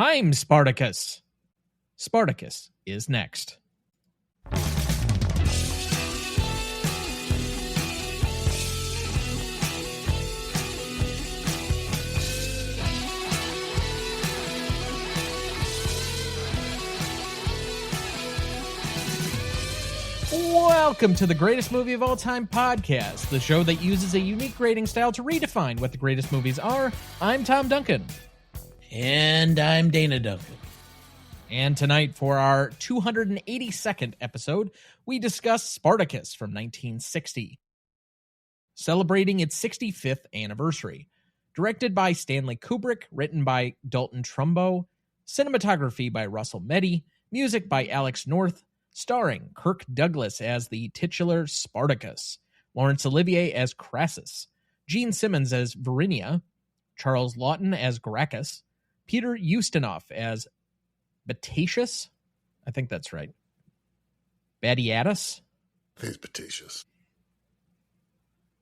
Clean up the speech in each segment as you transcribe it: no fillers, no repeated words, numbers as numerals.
I'm Spartacus. Spartacus is next. Welcome to the Greatest Movie of All Time podcast, the show that uses a unique grading style to redefine what the greatest movies are. I'm Tom Duncan. And I'm Dana Duncan. And tonight, for our 282nd episode, we discuss Spartacus from 1960, celebrating its 65th anniversary. Directed by Stanley Kubrick, written by Dalton Trumbo, cinematography by Russell Meddy, music by Alex North, starring Kirk Douglas as the titular Spartacus, Laurence Olivier as Crassus, Gene Simmons as Varinia, Charles Lawton as Gracchus, Peter Ustinov as Batatius. I think that's right. Badiatus? I think it's Batatius.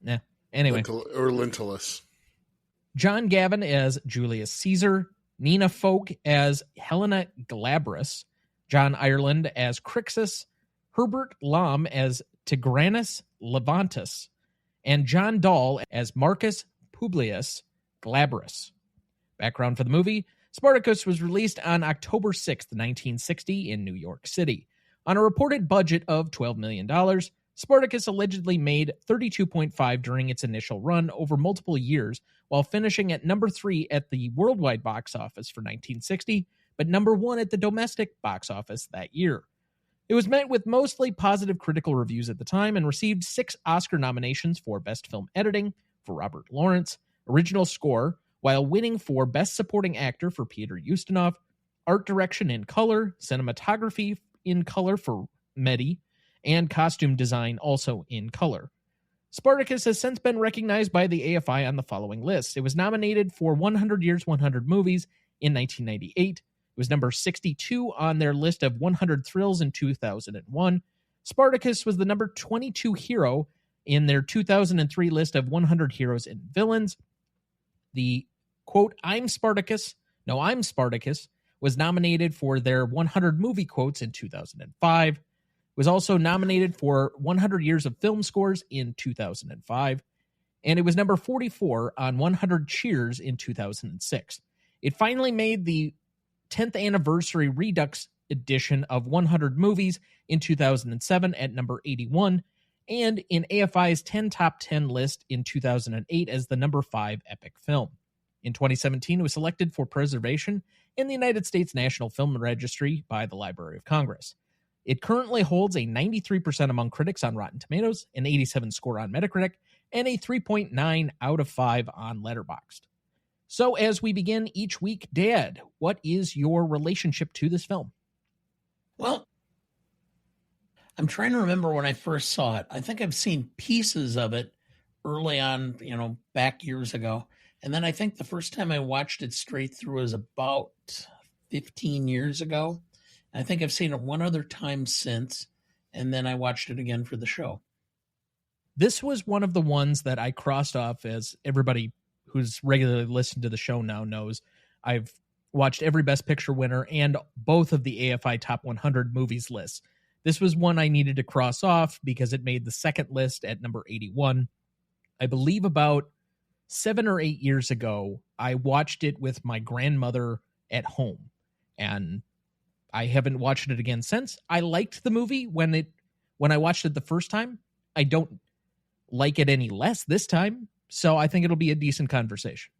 Nah. Anyway. Or Lentulus. John Gavin as Julius Caesar, Nina Folk as Helena Glabrus, John Ireland as Crixus, Herbert Lom as Tigranes Levantus, and John Dahl as Marcus Publius Glabrus. Background for the movie: Spartacus was released on October 6th, 1960 in New York City. On a reported budget of $12 million, Spartacus allegedly made $32.5 during its initial run over multiple years, while finishing at number 3 at the worldwide box office for 1960, but number 1 at the domestic box office that year. It was met with mostly positive critical reviews at the time and received 6 Oscar nominations for Best Film Editing for Robert Lawrence, Original Score, while winning for Best Supporting Actor for Peter Ustinov, Art Direction in Color, Cinematography in Color for Meddy, and Costume Design also in color. Spartacus has since been recognized by the AFI on the following list. It was nominated for 100 Years, 100 Movies in 1998. It was number 62 on their list of 100 Thrills in 2001. Spartacus was the number 22 hero in their 2003 list of 100 Heroes and Villains. The quote, I'm Spartacus was nominated for their 100 movie quotes in 2005. It was also nominated for 100 Years of Film Scores in 2005. And it was number 44 on 100 Cheers in 2006. It finally made the 10th anniversary Redux edition of 100 movies in 2007 at number 81, and in AFI's 10 top 10 list in 2008 as the number 5 epic film. In 2017, it was selected for preservation in the United States National Film Registry by the Library of Congress. It currently holds a 93% among critics on Rotten Tomatoes, an 87 score on Metacritic, and a 3.9 out of 5 on Letterboxd. So as we begin each week, Dad, what is your relationship to this film? Well, I'm trying to remember when I first saw it. I think I've seen pieces of it early on, back years ago. And then I think the first time I watched it straight through was about 15 years ago. I think I've seen it one other time since, and then I watched it again for the show. This was one of the ones that I crossed off, as everybody who's regularly listened to the show now knows. I've watched every Best Picture winner and both of the AFI Top 100 Movies lists. This was one I needed to cross off because it made the second list at number 81. I believe about 7 or 8 years ago, I watched it with my grandmother at home, and I haven't watched it again since. I liked the movie when I watched it the first time. I don't like it any less this time, so I think it'll be a decent conversation.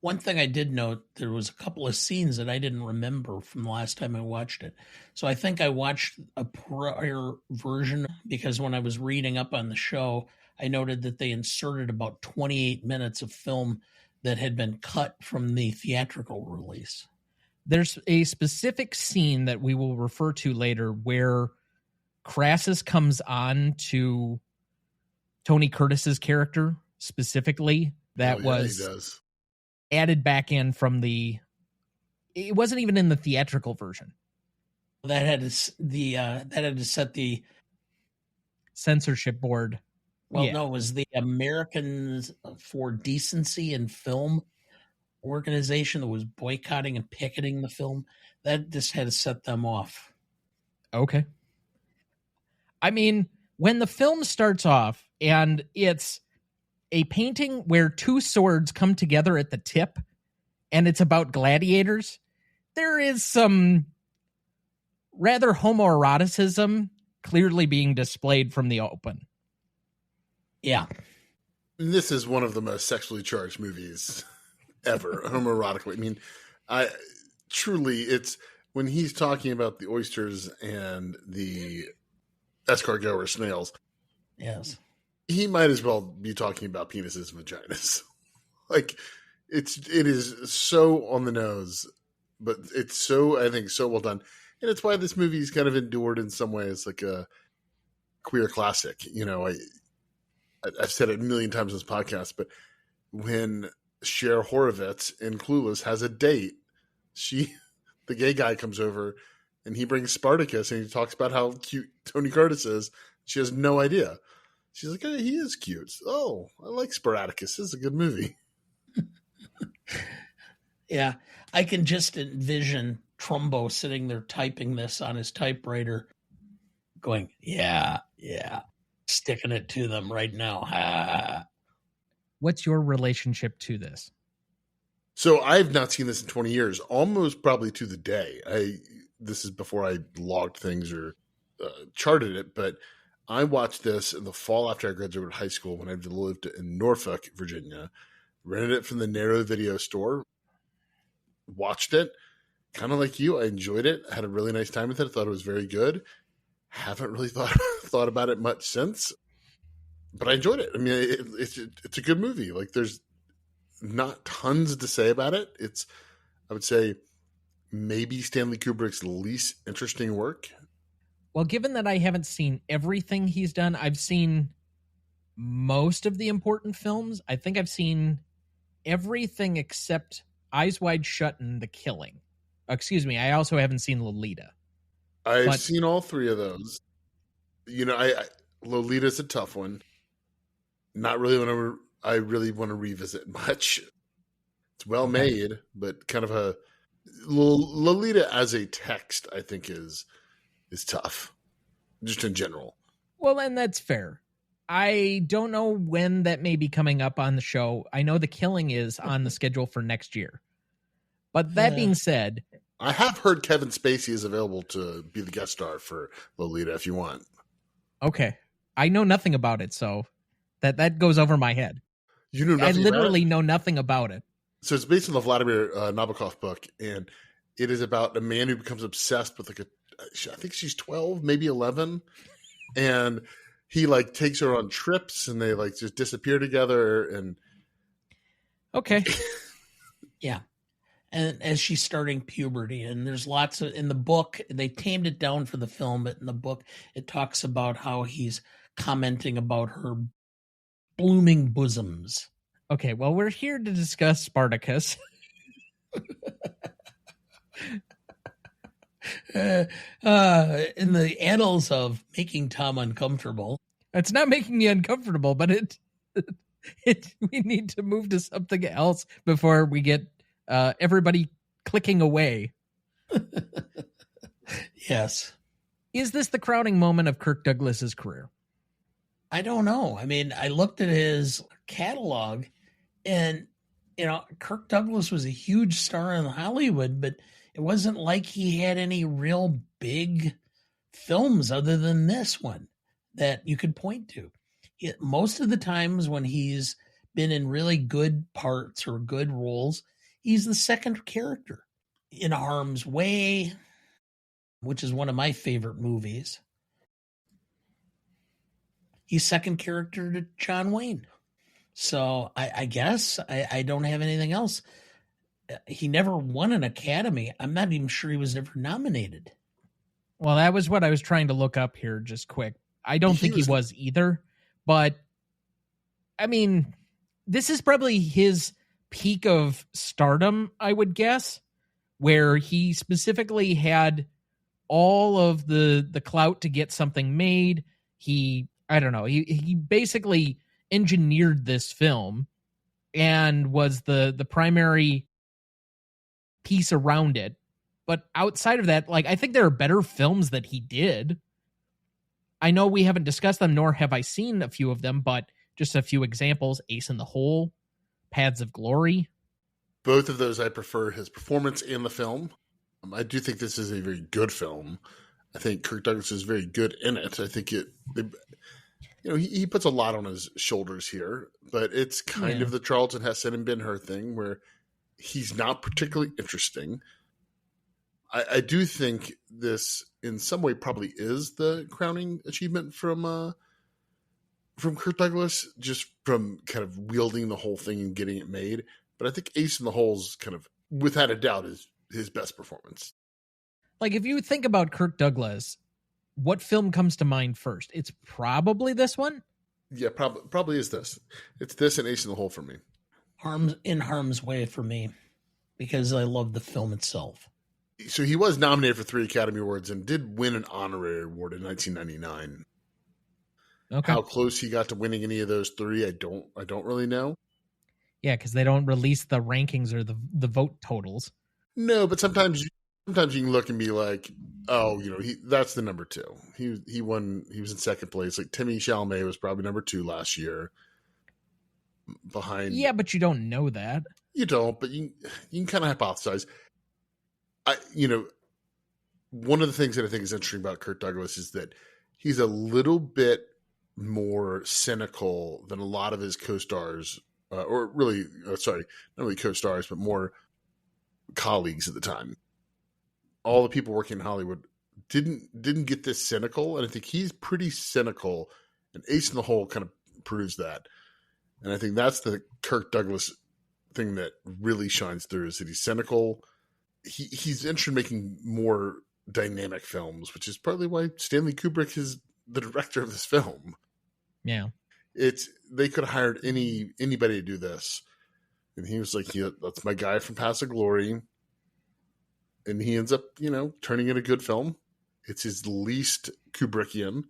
One thing I did note, there was a couple of scenes that I didn't remember from the last time I watched it. So I think I watched a prior version because when I was reading up on the show, I noted that they inserted about 28 minutes of film that had been cut from the theatrical release. There's a specific scene that we will refer to later where Crassus comes on to Tony Curtis's character specifically. That was added back in from it wasn't even in the theatrical version. That had to set the censorship board. Well, yeah. No, it was the Americans for Decency in Film organization that was boycotting and picketing the film. That just had to set them off. Okay. I mean, when the film starts off and it's a painting where two swords come together at the tip and it's about gladiators, there is some rather homoeroticism clearly being displayed from the open. Yeah. This is one of the most sexually charged movies ever, homoerotically. I mean, it's when he's talking about the oysters and the escargot or snails. Yes. He might as well be talking about penises and vaginas. Like, it is so on the nose, but it's so, I think, so well done. And it's why this movie's kind of endured in some ways like a queer classic. You know, I've said it a million times in this podcast, but when Cher Horowitz in Clueless has a date, the gay guy comes over and he brings Spartacus and he talks about how cute Tony Curtis is. She has no idea. She's like, hey, he is cute. Oh, I like Sparatacus. This is a good movie. Yeah. I can just envision Trumbo sitting there typing this on his typewriter going, yeah, sticking it to them right now. What's your relationship to this? So I've not seen this in 20 years, almost probably to the day. This is before I logged things or charted it, but I watched this in the fall after I graduated high school when I lived in Norfolk, Virginia. Rented it from the Narrow Video store. Watched it. Kind of like you, I enjoyed it. Had a really nice time with it. I thought it was very good. Haven't really thought about it much since, but I enjoyed it. I mean, it's a good movie. Like, there's not tons to say about it. It's, I would say, maybe Stanley Kubrick's least interesting work. Well, given that I haven't seen everything he's done, I've seen most of the important films. I think I've seen everything except Eyes Wide Shut and The Killing. Excuse me, I also haven't seen Lolita. I've seen all three of those. You know, Lolita's a tough one. Not really one I really want to revisit much. It's well made, but kind of a Lolita as a text, I think is tough, just in general. Well, and that's fair. I don't know when that may be coming up on the show. I know The Killing is on the schedule for next year. But that being said, I have heard Kevin Spacey is available to be the guest star for Lolita if you want. Okay. I know nothing about it, so that goes over my head. You know nothing I literally know nothing about it. So it's based on the Vladimir Nabokov book, and it is about a man who becomes obsessed with I think she's 12, maybe 11, and he takes her on trips, and they just disappear together. And okay, yeah. And as she's starting puberty, and there's lots of, in the book, they tamed it down for the film, but in the book, it talks about how he's commenting about her blooming bosoms. Okay, well, we're here to discuss Spartacus. In the annals of making Tom uncomfortable. It's not making me uncomfortable, but we need to move to something else before we get everybody clicking away. Yes. Is this the crowning moment of Kirk Douglas's career? I don't know. I mean, I looked at his catalog and, Kirk Douglas was a huge star in Hollywood, but it wasn't like he had any real big films other than this one that you could point to. Most of the times when he's been in really good parts or good roles, he's the second character. In Harm's Way, which is one of my favorite movies, he's second character to John Wayne. So I guess I don't have anything else. He never won an Academy. I'm not even sure he was ever nominated. Well, that was what I was trying to look up here just quick. I don't think he was either. But, I mean, this is probably his peak of stardom, I would guess, where he specifically had all of the clout to get something made. He basically engineered this film and was the primary piece around it. But outside of that, like, I think there are better films that he did. I know we haven't discussed them, nor have I seen a few of them, but just a few examples. Ace in the Hole, Paths of Glory. Both of those I prefer his performance in the film. I do think this is a very good film. I think Kirk Douglas is very good in it. I think he puts a lot on his shoulders here, but it's kind of the Charlton Heston and Ben-Hur thing where he's not particularly interesting. I do think this, in some way, probably is the crowning achievement from Kirk Douglas, just from kind of wielding the whole thing and getting it made. But I think Ace in the Hole's kind of, without a doubt, is his best performance. Like, if you think about Kirk Douglas, what film comes to mind first? It's probably this one. Yeah, probably is this. It's this and Ace in the Hole for me. In Harm's Way for me, because I love the film itself. So he was nominated for 3 Academy Awards and did win an honorary award in 1999. Okay. How close he got to winning any of those 3, I don't really know. Yeah, because they don't release the rankings or the vote totals. No, but sometimes you can look and be like, oh, that's the number 2. He won. He was in second place. Like Timmy Chalamet was probably number 2 last year. Behind. Yeah, but you don't know that. You don't, but you can kind of hypothesize. One of the things that I think is interesting about Kirk Douglas is that he's a little bit more cynical than a lot of his co-stars, not really co-stars, but more colleagues at the time. All the people working in Hollywood didn't get this cynical, and I think he's pretty cynical, and Ace in the Hole kind of proves that. And I think that's the Kirk Douglas thing that really shines through, is that he's cynical. He's interested in making more dynamic films, which is partly why Stanley Kubrick is the director of this film. Yeah. They could have hired anybody to do this. And he was like, that's my guy from Paths of Glory. And he ends up, turning in a good film. It's his least Kubrickian,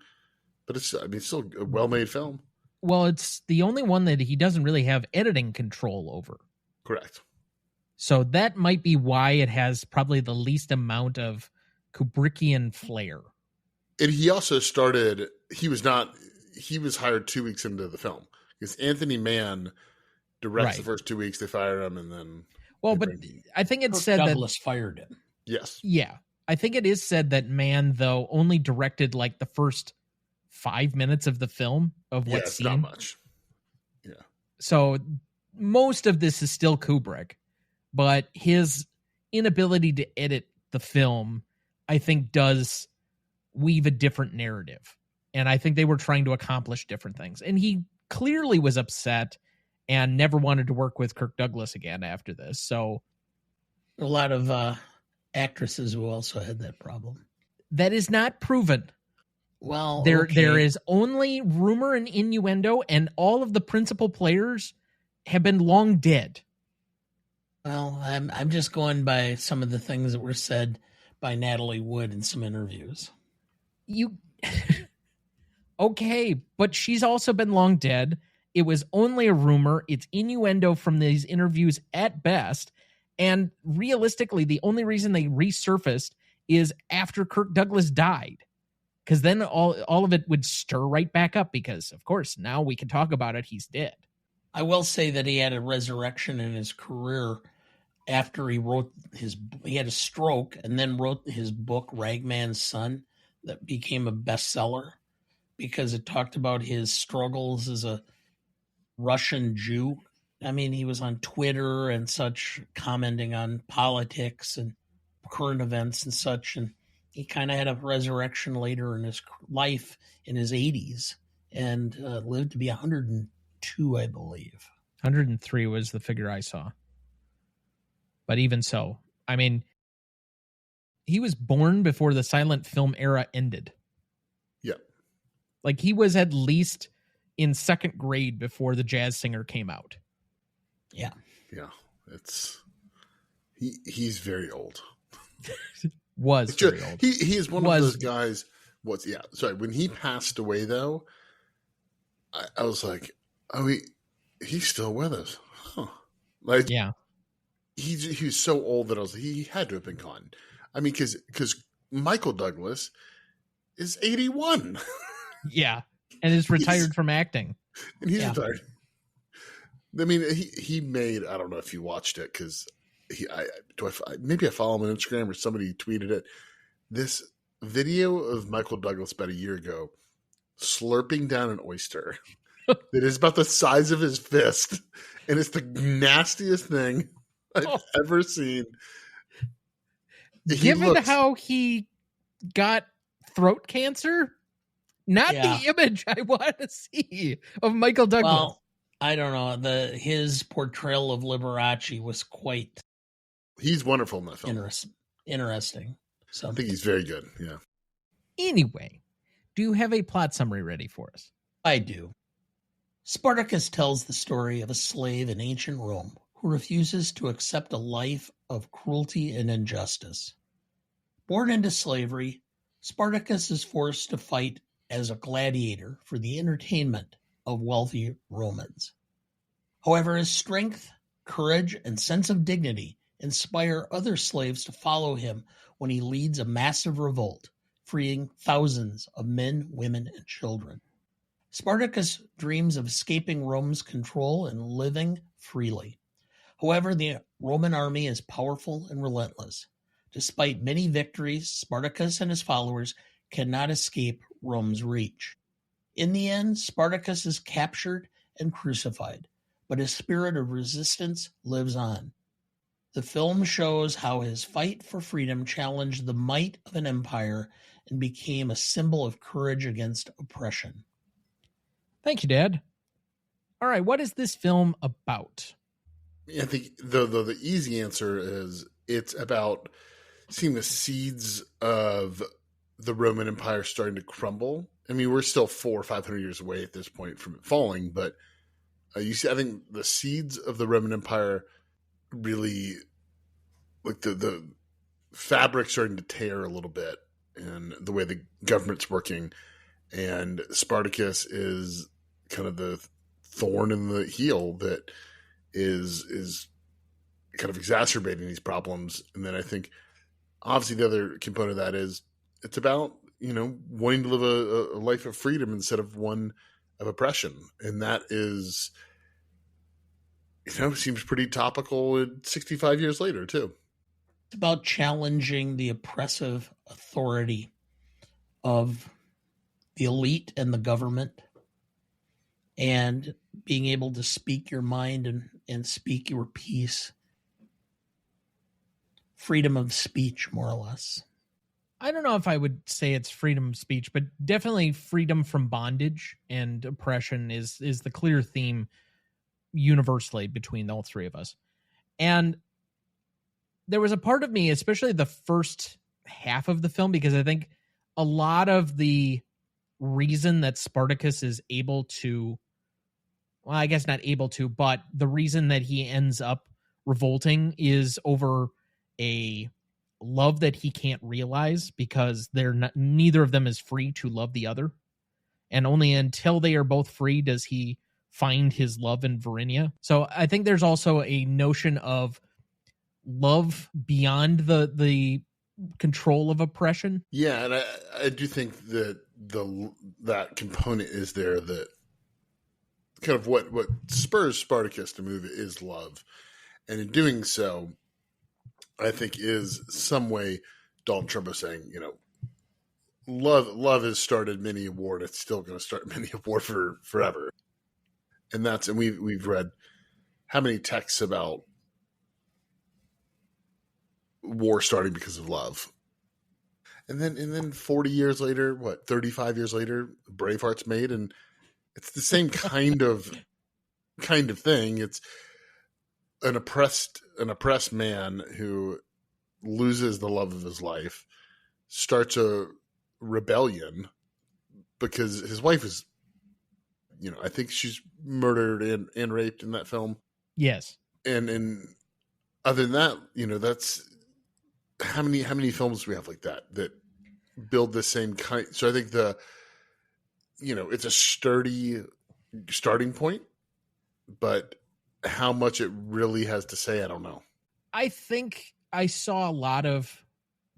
but it's still a well-made film. Well, it's the only one that he doesn't really have editing control over. Correct. So that might be why it has probably the least amount of Kubrickian flair. And he also he was hired 2 weeks into the film because Anthony Mann directs the first 2 weeks. They fired him, and then. Well, but I think it's said Douglas fired him. Yes. Yeah. I think it is said that Mann, though, only directed like the first 5 minutes of the film of what's seen. Not much. Yeah. So most of this is still Kubrick, but his inability to edit the film, I think, does weave a different narrative. And I think they were trying to accomplish different things. And he clearly was upset and never wanted to work with Kirk Douglas again after this. So a lot of actresses who also had that problem. That is not proven. Well, there is only rumor and innuendo, and all of the principal players have been long dead. Well, I'm just going by some of the things that were said by Natalie Wood in some interviews. Okay, but she's also been long dead. It was only a rumor. It's innuendo from these interviews at best. And realistically, the only reason they resurfaced is after Kirk Douglas died. Because then all of it would stir right back up because, of course, now we can talk about it. He's dead. I will say that he had a resurrection in his career after he had a stroke and then wrote his book, Ragman's Son, that became a bestseller because it talked about his struggles as a Russian Jew. I mean, he was on Twitter and such, commenting on politics and current events and such, and he kind of had a resurrection later in his life in his 80s and lived to be 102, I believe. 103 was the figure I saw. But even so, I mean, he was born before the silent film era ended. Yeah. Like, he was at least in second grade before The Jazz Singer came out. Yeah. He's very old. Was very old. He is one of those guys. When he passed away, though, I was like, oh, he's still with us. Huh. Like, yeah. he was so old that I was like, he had to have been gone. I mean, because Michael Douglas is 81. Yeah, and is retired from acting. And he's retired. I mean, he made, I don't know if you watched it, because maybe I follow him on Instagram or somebody tweeted it. This video of Michael Douglas about a year ago slurping down an oyster that is about the size of his fist, and it's the nastiest thing I've ever seen. Given how he got throat cancer, not the image I want to see of Michael Douglas. Well, I don't know. His portrayal of Liberace was quite. He's wonderful in that film. Interesting. So I think he's very good. Yeah. Anyway, do you have a plot summary ready for us? I do. Spartacus tells the story of a slave in ancient Rome who refuses to accept a life of cruelty and injustice. Born into slavery, Spartacus is forced to fight as a gladiator for the entertainment of wealthy Romans. However, his strength, courage, and sense of dignity inspire other slaves to follow him when he leads a massive revolt, freeing thousands of men, women, and children. Spartacus dreams of escaping Rome's control and living freely. However, the Roman army is powerful and relentless. Despite many victories, Spartacus and his followers cannot escape Rome's reach. In the end, Spartacus is captured and crucified, but his spirit of resistance lives on. The film shows how his fight for freedom challenged the might of an empire and became a symbol of courage against oppression. Thank you, Dad. All right, what is this film about? I think the easy answer is it's about seeing the seeds of the Roman Empire starting to crumble. I mean, we're still 400 or 500 years away at this point from it falling, but you see, I think the seeds of the Roman Empire really, like the fabric starting to tear a little bit, and the way the government's working, and Spartacus is kind of the thorn in the heel that is kind of exacerbating these problems. And then I think obviously the other component of that is it's about, wanting to live a life of freedom instead of one of oppression. And that is, seems pretty topical 65 years later too. It's about challenging the oppressive authority of the elite and the government, and being able to speak your mind and speak your piece. Freedom of speech, more or less. I don't know if I would say it's freedom of speech, but definitely freedom from bondage and oppression is the clear theme universally between all three of us. And there was a part of me, especially the first half of the film, because I think a lot of the reason that Spartacus is able to, well, I guess not able to, but the reason that he ends up revolting is over a love that he can't realize, because neither of them is free to love the other. And only until they are both free does he find his love in Varinia. So I think there's also a notion of love beyond the control of oppression. Yeah, and I do think that that component is there, that kind of what spurs Spartacus to move is love. And in doing so, I think is some way Dalton Trumbo saying, love has started many a war, and it's still going to start many a war for forever. And we've read how many texts about war starting because of love. And then 40 years later, 35 years later, Braveheart's made, and it's the same kind of thing. It's an oppressed man who loses the love of his life, starts a rebellion because his wife is, I think she's murdered and raped in that film. Yes. And other than that, that's how many films do we have like that build the same kind. So I think it's a sturdy starting point, but how much it really has to say, I don't know. I think I saw a lot of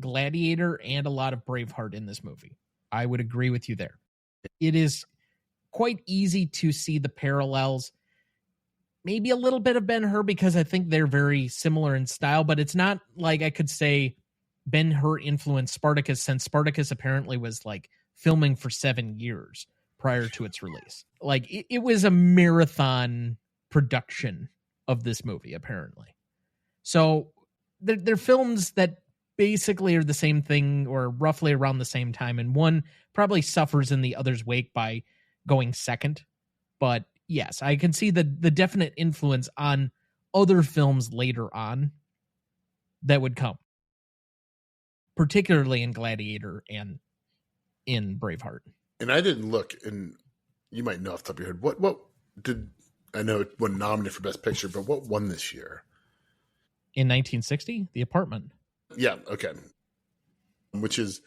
Gladiator and a lot of Braveheart in this movie. I would agree with you there. It is quite easy to see the parallels. Maybe a little bit of Ben-Hur because I think they're very similar in style, but it's not like I could say Ben-Hur influenced Spartacus, since Spartacus apparently was like filming for 7 years prior to its release. Like it was a marathon production of this movie, apparently. So they're films that basically are the same thing or roughly around the same time, and one probably suffers in the other's wake by going second. But yes, I can see the definite influence on other films later on that would come, particularly in Gladiator and in Braveheart. And I didn't look, and you might know off the top of your head, what did, I know it wasn't nominated for Best Picture, but what won this year? In 1960, The Apartment. Yeah, okay. Which is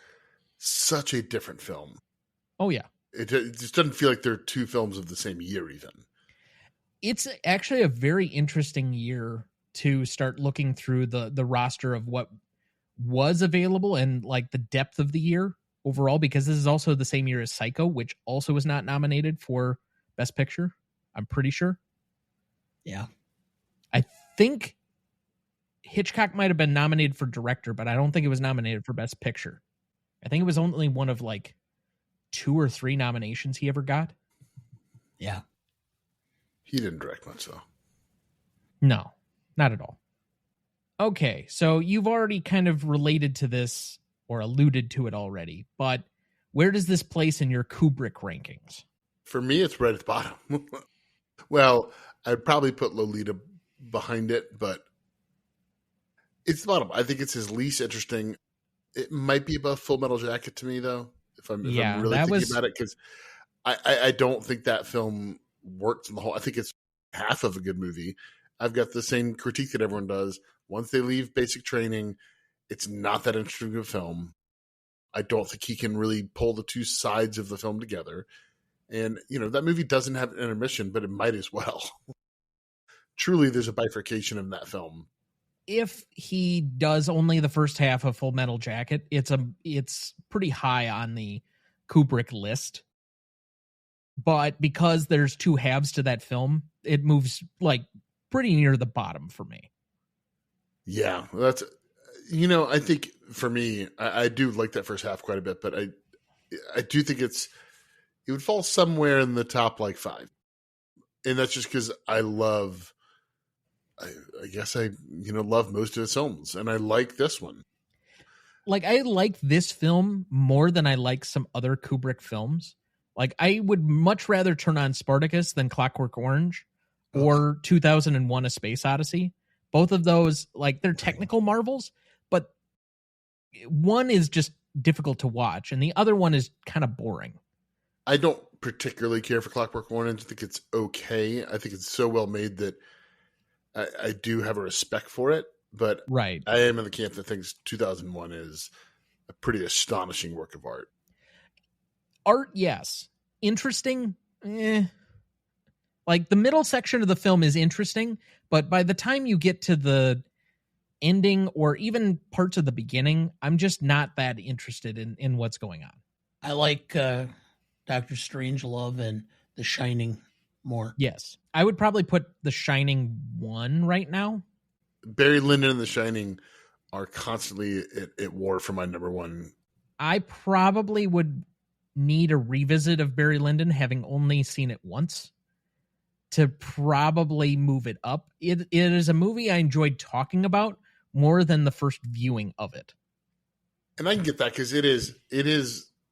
such a different film. Oh, yeah. It just doesn't feel like they're two films of the same year even. It's actually a very interesting year to start looking through the roster of what was available and like the depth of the year overall, because this is also the same year as Psycho, which also was not nominated for Best Picture, I'm pretty sure. Yeah. I think Hitchcock might have been nominated for director, but I don't think it was nominated for Best Picture. I think it was only one of like 2 or 3 nominations he ever got. Yeah. He didn't direct much, though. No, not at all. Okay, so you've already kind of related to this or alluded to it already, but where does this place in your Kubrick rankings? For me, it's right at the bottom. Well, I'd probably put Lolita behind it, but it's the bottom. I think it's his least interesting. It might be above Full Metal Jacket to me, though, if I'm really thinking about it, because I don't think that film works in the whole. I think it's half of a good movie. I've got the same critique that everyone does. Once they leave basic training, it's not that interesting of a film. I don't think he can really pull the two sides of the film together. And, you know, that movie doesn't have an intermission, but it might as well. Truly, there's a bifurcation in that film. If he does only the first half of Full Metal Jacket, it's pretty high on the Kubrick list. But because there's 2 halves to that film, it moves like pretty near the bottom for me. Yeah, that's, you know, I think for me, I do like that first half quite a bit, but I do think it would fall somewhere in the top like 5. And that's just because I love, I guess I love most of his films, and I like this one. Like, I like this film more than I like some other Kubrick films. Like, I would much rather turn on Spartacus than Clockwork Orange or 2001: A Space Odyssey. Both of those, like, they're technical marvels, but one is just difficult to watch, and the other one is kind of boring. I don't particularly care for Clockwork Orange. I think it's okay. I think it's so well made that I do have a respect for it, but right. I am in the camp that thinks 2001 is a pretty astonishing work of art. Art, yes. Interesting, Like, the middle section of the film is interesting, but by the time you get to the ending or even parts of the beginning, I'm just not that interested in what's going on. I like Dr. Strangelove and The Shining more. Yes. I would probably put The Shining 1 right now. Barry Lyndon and The Shining are constantly at war for my number 1. I probably would need a revisit of Barry Lyndon, having only seen it once, to probably move it up. It is a movie I enjoyed talking about more than the first viewing of it. And I can get that, because it is,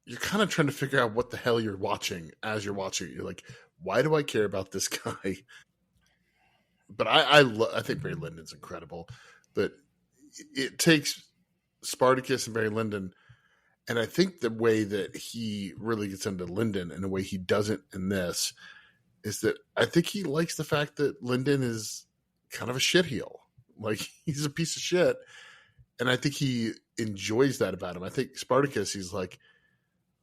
you're kind of trying to figure out what the hell you're watching as you're watching it. You're like, why do I care about this guy? But I think Barry Lyndon's incredible. But it takes Spartacus and Barry Lyndon, and I think the way that he really gets into Lyndon and the way he doesn't in this is that I think he likes the fact that Lyndon is kind of a shitheel. Like, he's a piece of shit. And I think he enjoys that about him. I think Spartacus, he's like,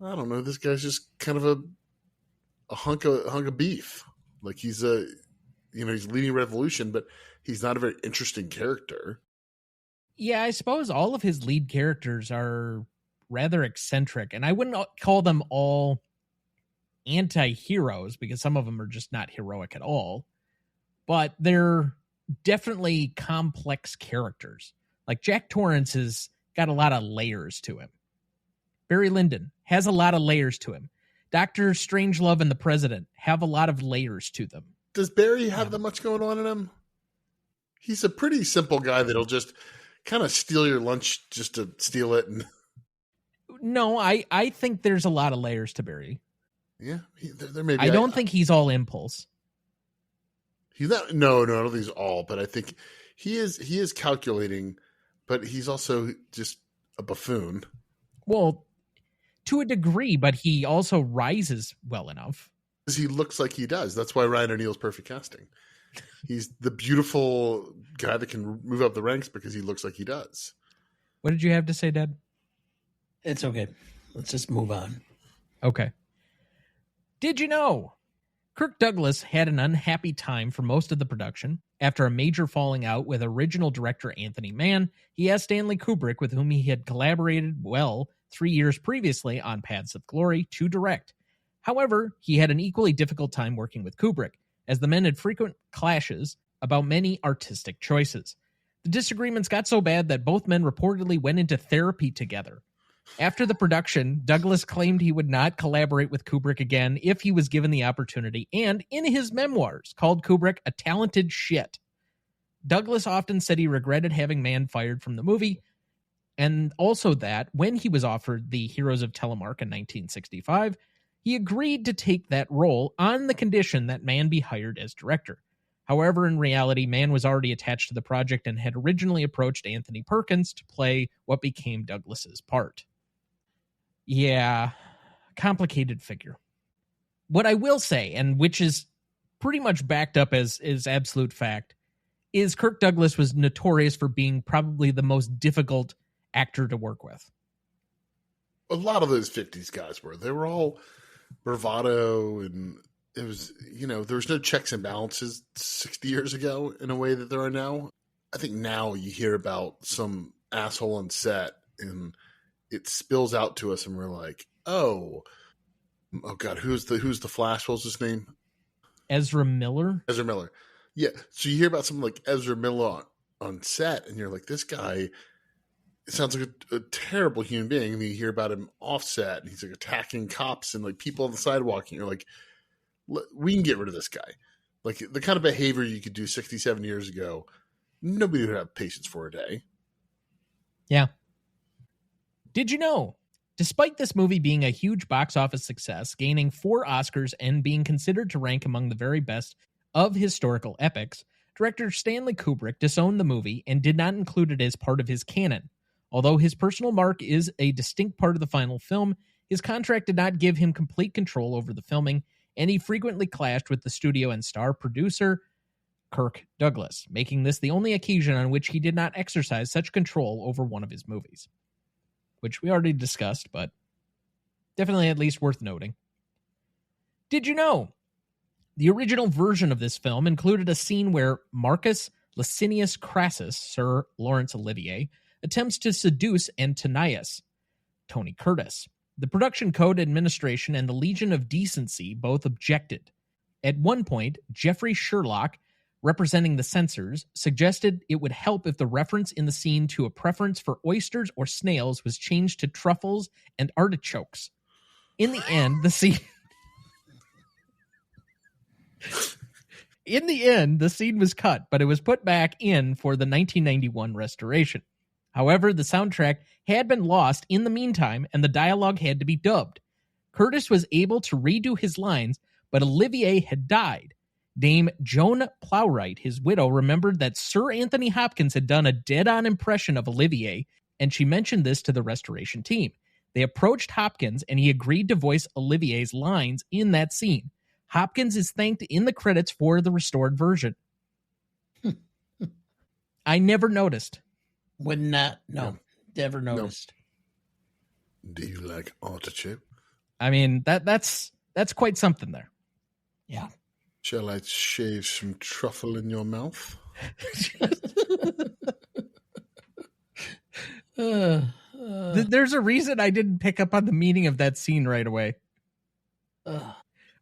I don't know, this guy's just kind of a hunk of beef. Like, he's he's leading a revolution, but he's not a very interesting character. Yeah, I suppose all of his lead characters are rather eccentric, and I wouldn't call them all anti-heroes because some of them are just not heroic at all, but they're definitely complex characters. Like Jack Torrance has got a lot of layers to him. Barry Lyndon has a lot of layers to him. Dr. Strangelove and the President have a lot of layers to them. Does Barry have that much going on in him? He's a pretty simple guy that'll just kind of steal your lunch just to steal it. And No, I think there's a lot of layers to Barry. yeah, there may be. I don't think he's all impulse. He's not. No, I don't think he's all. But I think he is calculating, but he's also just a buffoon. Well, to a degree, but he also rises well enough. Because he looks like he does. That's why Ryan O'Neill's perfect casting. He's the beautiful guy that can move up the ranks because he looks like he does. What did you have to say, Dad? It's okay. Let's just move on. Okay. Did you know Kirk Douglas had an unhappy time for most of the production? After a major falling out with original director Anthony Mann, he asked Stanley Kubrick, with whom he had collaborated 3 years previously on Paths of Glory, to direct. However, he had an equally difficult time working with Kubrick, as the men had frequent clashes about many artistic choices. The disagreements got so bad that both men reportedly went into therapy together. After the production, Douglas claimed he would not collaborate with Kubrick again if he was given the opportunity, and in his memoirs called Kubrick a talented shit. Douglas often said he regretted having Mann fired from the movie, and also that when he was offered the Heroes of Telemark in 1965, he agreed to take that role on the condition that Mann be hired as director. However, in reality, Mann was already attached to the project and had originally approached Anthony Perkins to play what became Douglas's part. Yeah, complicated figure. What I will say, and which is pretty much backed up as absolute fact, is Kirk Douglas was notorious for being probably the most difficult actor to work with. A lot of those 50s guys were. They were all bravado, and it was, there was no checks and balances 60 years ago in a way that there are now. I think now you hear about some asshole on set and it spills out to us and we're like, oh God, who's the Flash? What was his name? Ezra Miller. Yeah. So you hear about someone like Ezra Miller on set and you're like, this guy, it sounds like a terrible human being. And you hear about him offset and he's like attacking cops and like people on the sidewalk. And you're like, we can get rid of this guy. Like the kind of behavior you could do 67 years ago, nobody would have patience for a day. Yeah. Did you know, despite this movie being a huge box office success, gaining 4 Oscars and being considered to rank among the very best of historical epics, director Stanley Kubrick disowned the movie and did not include it as part of his canon. Although his personal mark is a distinct part of the final film, his contract did not give him complete control over the filming, and he frequently clashed with the studio and star producer Kirk Douglas, making this the only occasion on which he did not exercise such control over one of his movies. Which we already discussed, but definitely at least worth noting. Did you know? The original version of this film included a scene where Marcus Licinius Crassus, Sir Laurence Olivier, attempts to seduce Antonius, Tony Curtis. The Production Code Administration and the Legion of Decency both objected. At one point, Jeffrey Sherlock, representing the censors, suggested it would help if the reference in the scene to a preference for oysters or snails was changed to truffles and artichokes. In the end, the scene... the scene was cut, but it was put back in for the 1991 restoration. However, the soundtrack had been lost in the meantime, and the dialogue had to be dubbed. Curtis was able to redo his lines, but Olivier had died. Dame Joan Plowright, his widow, remembered that Sir Anthony Hopkins had done a dead-on impression of Olivier, and she mentioned this to the restoration team. They approached Hopkins, and he agreed to voice Olivier's lines in that scene. Hopkins is thanked in the credits for the restored version. I never noticed. Would not, no, never noticed. No. Do you like artichoke? I mean, that's quite something there. Yeah. Shall I shave some truffle in your mouth? There's a reason I didn't pick up on the meaning of that scene right away.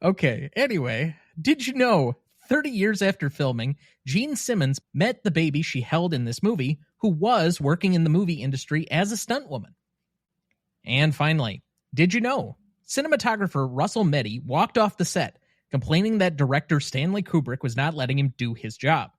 Okay, anyway, did you know 30 years after filming, Gene Simmons met the baby she held in this movie, who was working in the movie industry as a stunt woman? And finally, did you know cinematographer Russell Meddy walked off the set, complaining that director Stanley Kubrick was not letting him do his job?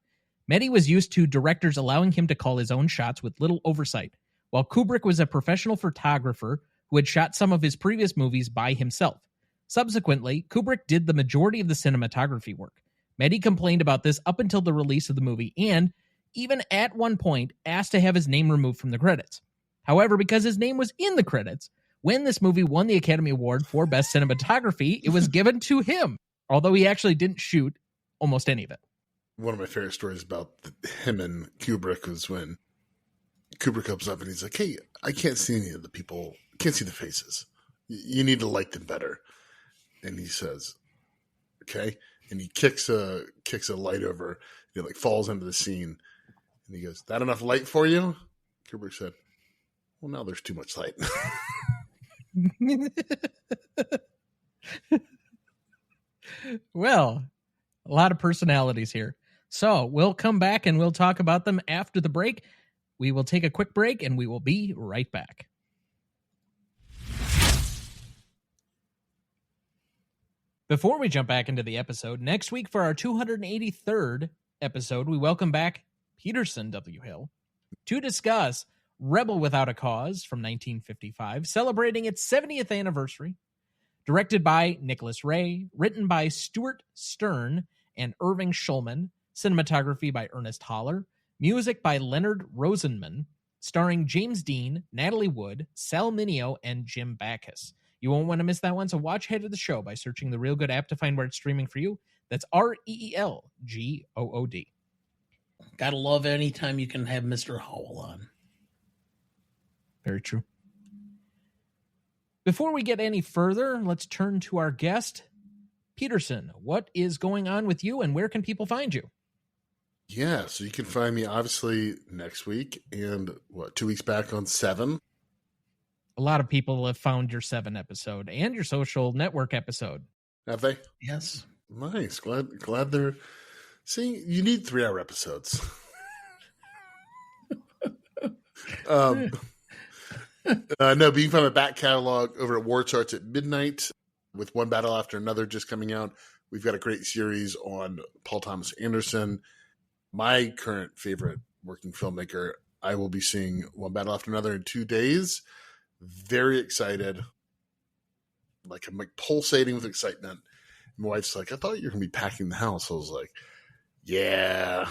Meddy was used to directors allowing him to call his own shots with little oversight, while Kubrick was a professional photographer who had shot some of his previous movies by himself. Subsequently, Kubrick did the majority of the cinematography work. Meddy complained about this up until the release of the movie and, even at one point, asked to have his name removed from the credits. However, because his name was in the credits, when this movie won the Academy Award for Best Cinematography, it was given to him, although he actually didn't shoot almost any of it. One of my favorite stories about him and Kubrick was when Kubrick comes up and he's like, "Hey, I can't see any of the people, can't see the faces. You need to like them better." And he says, "Okay." And he kicks a light over, like falls into the scene. And he goes, "That enough light for you?" Kubrick said, "Well, now there's too much light." Well, a lot of personalities here. So we'll come back and we'll talk about them after the break. We will take a quick break and we will be right back. Before we jump back into the episode, next week for our 283rd episode, we welcome back Peterson W. Hill to discuss Rebel Without a Cause from 1955, celebrating its 70th anniversary. Directed by Nicholas Ray, written by Stuart Stern and Irving Shulman, cinematography by Ernest Haller, music by Leonard Rosenman, starring James Dean, Natalie Wood, Sal Mineo, and Jim Backus. You won't want to miss that one, so watch ahead of the show by searching the Real Good app to find where it's streaming for you. That's REELGOOD. Gotta love any time you can have Mr. Howell on. Very true. Before we get any further, let's turn to our guest. Peterson, what is going on with you and where can people find you? Yeah, so you can find me obviously next week and 2 weeks back on 7. A lot of people have found your 7 episode and your social network episode. Have they? Yes. Nice. Glad they're seeing. You need 3-hour episodes. No, but you can find my back catalog over at War Charts at midnight with One Battle After Another just coming out. We've got a great series on Paul Thomas Anderson, my current favorite working filmmaker. I will be seeing One Battle After Another in 2 days. Very excited. I'm pulsating with excitement. My wife's like, "I thought you were going to be packing the house." I was like, "Yeah,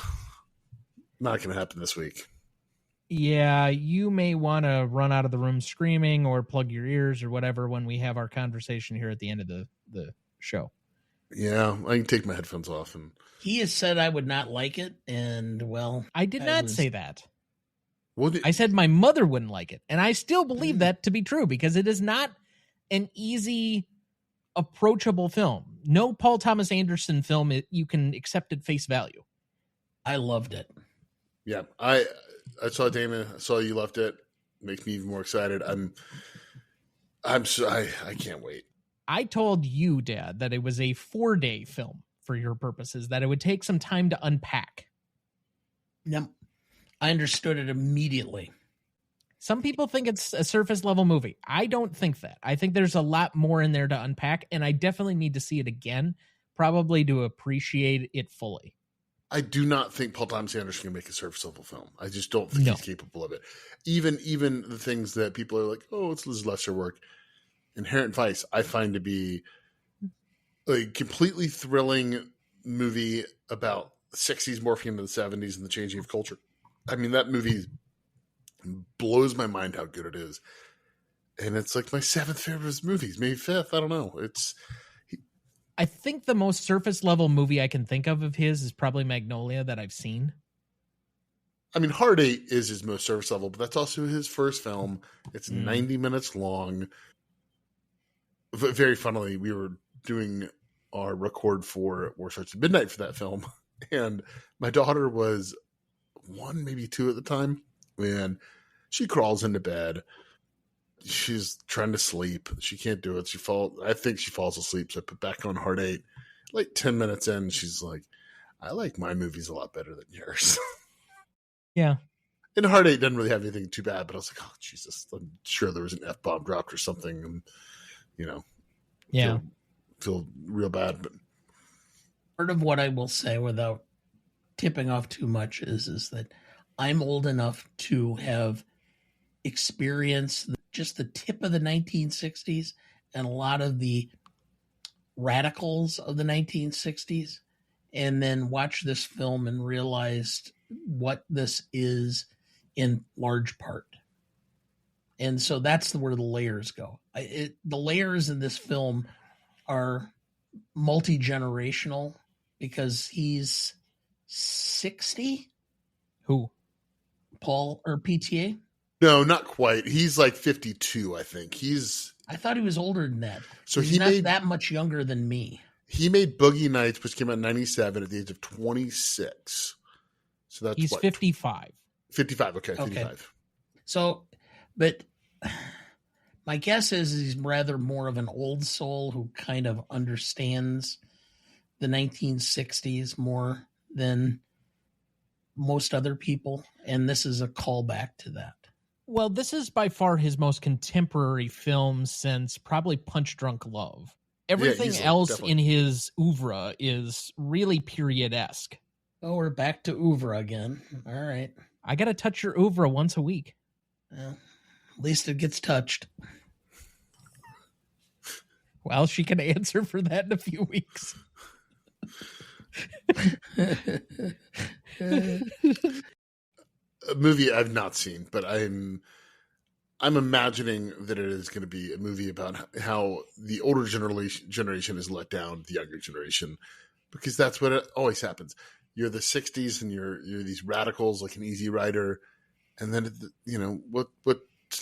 not going to happen this week." Yeah, you may want to run out of the room screaming or plug your ears or whatever when we have our conversation here at the end of the show. Yeah, I can take my headphones off. And he has said I would not like it, and well, I did not say that. I said my mother wouldn't like it, and I still believe that to be true because it is not an easy, approachable film. No Paul Thomas Anderson film you can accept at face value. I loved it. Yeah, I saw Dana. I saw you loved it. Makes me even more excited. I can't wait. I told you, Dad, that it was a 4-day film for your purposes, that it would take some time to unpack. Yep. I understood it immediately. Some people think it's a surface level movie. I don't think that. I think there's a lot more in there to unpack, and I definitely need to see it again, probably to appreciate it fully. I do not think Paul Thomas Anderson can make a surface level film. I just don't think he's capable of it. Even the things that people are like, "Oh, it's his lesser work." Inherent Vice, I find to be a completely thrilling movie about the 60s morphing into the 70s and the changing of culture. I mean, that movie blows my mind how good it is. And it's like my 7th favorite of his movies, maybe 5th. I don't know. I think the most surface level movie I can think of his is probably Magnolia that I've seen. I mean, Hard 8 is his most surface level, but that's also his first film. It's 90 minutes long. Very funnily, we were doing our record for War Starts at Midnight for that film. And my daughter was 1, maybe 2 at the time. And She crawls into bed. She's trying to sleep. She can't do it. I think she falls asleep. So I put back on Heart 8. Like 10 minutes in, she's like, I like my movies a lot better than yours. Yeah. And Heart 8 doesn't really have anything too bad, but I was like, oh, Jesus. I'm sure there was an F-bomb dropped or something. And, Yeah. Feel real bad. But part of what I will say without tipping off too much is that I'm old enough to have experienced just the tip of the 1960s and a lot of the radicals of the 1960s, and then watch this film and realized what this is in large part. And so that's where the layers go. The layers in this film are multi-generational because he's 60. Who? Paul or PTA? no, not quite. He's like 52, I think. I thought he was older than that. So He's not that much younger than me. He made Boogie Nights, which came out in 97 at the age of 26. So that's He's 55. 55, okay, 55. So, but my guess is he's rather more of an old soul who kind of understands the 1960s more than most other people. And this is a callback to that. Well, this is by far his most contemporary film since probably Punch Drunk Love. Everything else definitely in his oeuvre is really period-esque. Oh, we're back to oeuvre again. All right. I got to touch your oeuvre once a week. Well, at least it gets touched. Well, she can answer for that in a few weeks. A movie I've not seen, but I'm imagining that it is going to be a movie about how the older generation is let down the younger generation, because that's what it always happens. You're the 60s and you're these radicals like an Easy Rider, and then what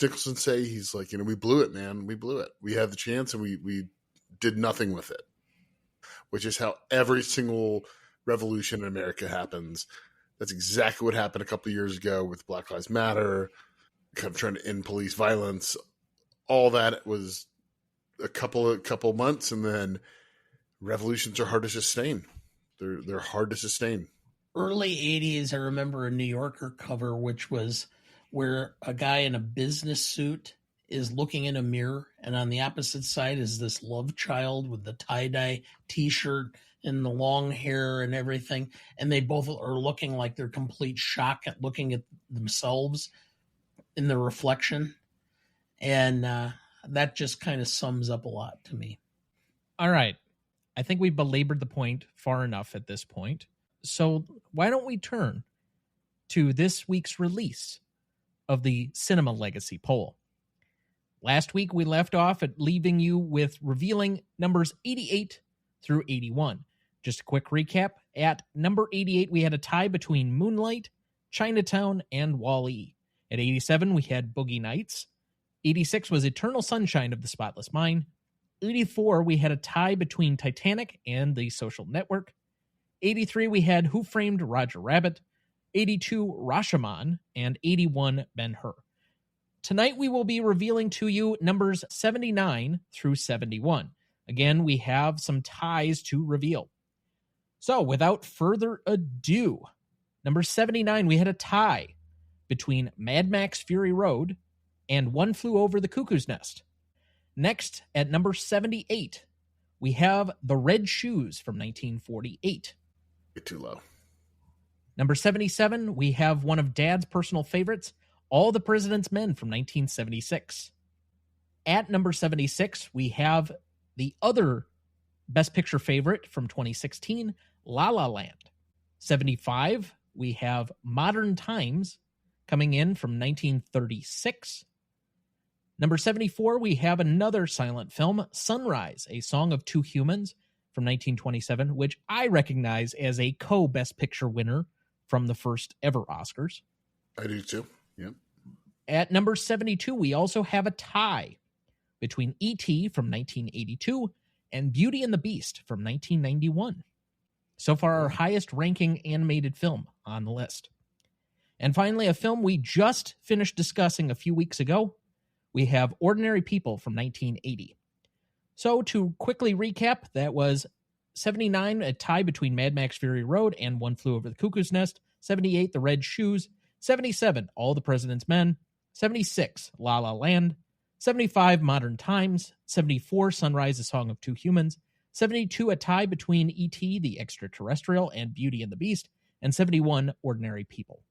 Nicholson say? He's like, we blew it, man. We blew it. We had the chance and we did nothing with it, which is how every single revolution in America happens. That's exactly what happened a couple of years ago with Black Lives Matter, kind of trying to end police violence. All that was a couple months, and then revolutions are hard to sustain. They're hard to sustain. Early 80s, I remember a New Yorker cover, which was where a guy in a business suit is looking in a mirror, and on the opposite side is this love child with the tie-dye T-shirt and the long hair and everything, and they both are looking like they're complete shock at looking at themselves in the reflection, and that just kind of sums up a lot to me. All right. I think we belabored the point far enough at this point. So why don't we turn to this week's release of the Cinema Legacy poll? Last week, we left off at leaving you with revealing numbers 88 through 81. Just a quick recap. At number 88, we had a tie between Moonlight, Chinatown, and Wall-E. At 87, we had Boogie Nights. 86 was Eternal Sunshine of the Spotless Mind. 84, we had a tie between Titanic and The Social Network. 83, we had Who Framed Roger Rabbit. 82, Rashomon. And 81, Ben-Hur. Tonight, we will be revealing to you numbers 79 through 71. Again, we have some ties to reveal. So, without further ado, number 79, we had a tie between Mad Max Fury Road and One Flew Over the Cuckoo's Nest. Next, at number 78, we have The Red Shoes from 1948. Get too low. Number 77, we have one of Dad's personal favorites, All the President's Men from 1976. At number 76, we have the other Best Picture favorite from 2016, La La Land. 75, we have Modern Times coming in from 1936. Number 74, we have another silent film, Sunrise, A Song of Two Humans from 1927, which I recognize as a co-Best Picture winner from the first ever Oscars. I do too, yep. At number 72, we also have a tie between E.T. from 1982 and Beauty and the Beast from 1991. So far, our highest ranking animated film on the list. And finally, a film we just finished discussing a few weeks ago. We have Ordinary People from 1980. So to quickly recap, that was 79, a tie between Mad Max Fury Road and One Flew Over the Cuckoo's Nest. 78, The Red Shoes. 77, All the President's Men. 76, La La Land. 75, Modern Times. 74, Sunrise, A Song of Two Humans. 72, a tie between E.T., the Extraterrestrial, and Beauty and the Beast. And 71, Ordinary People.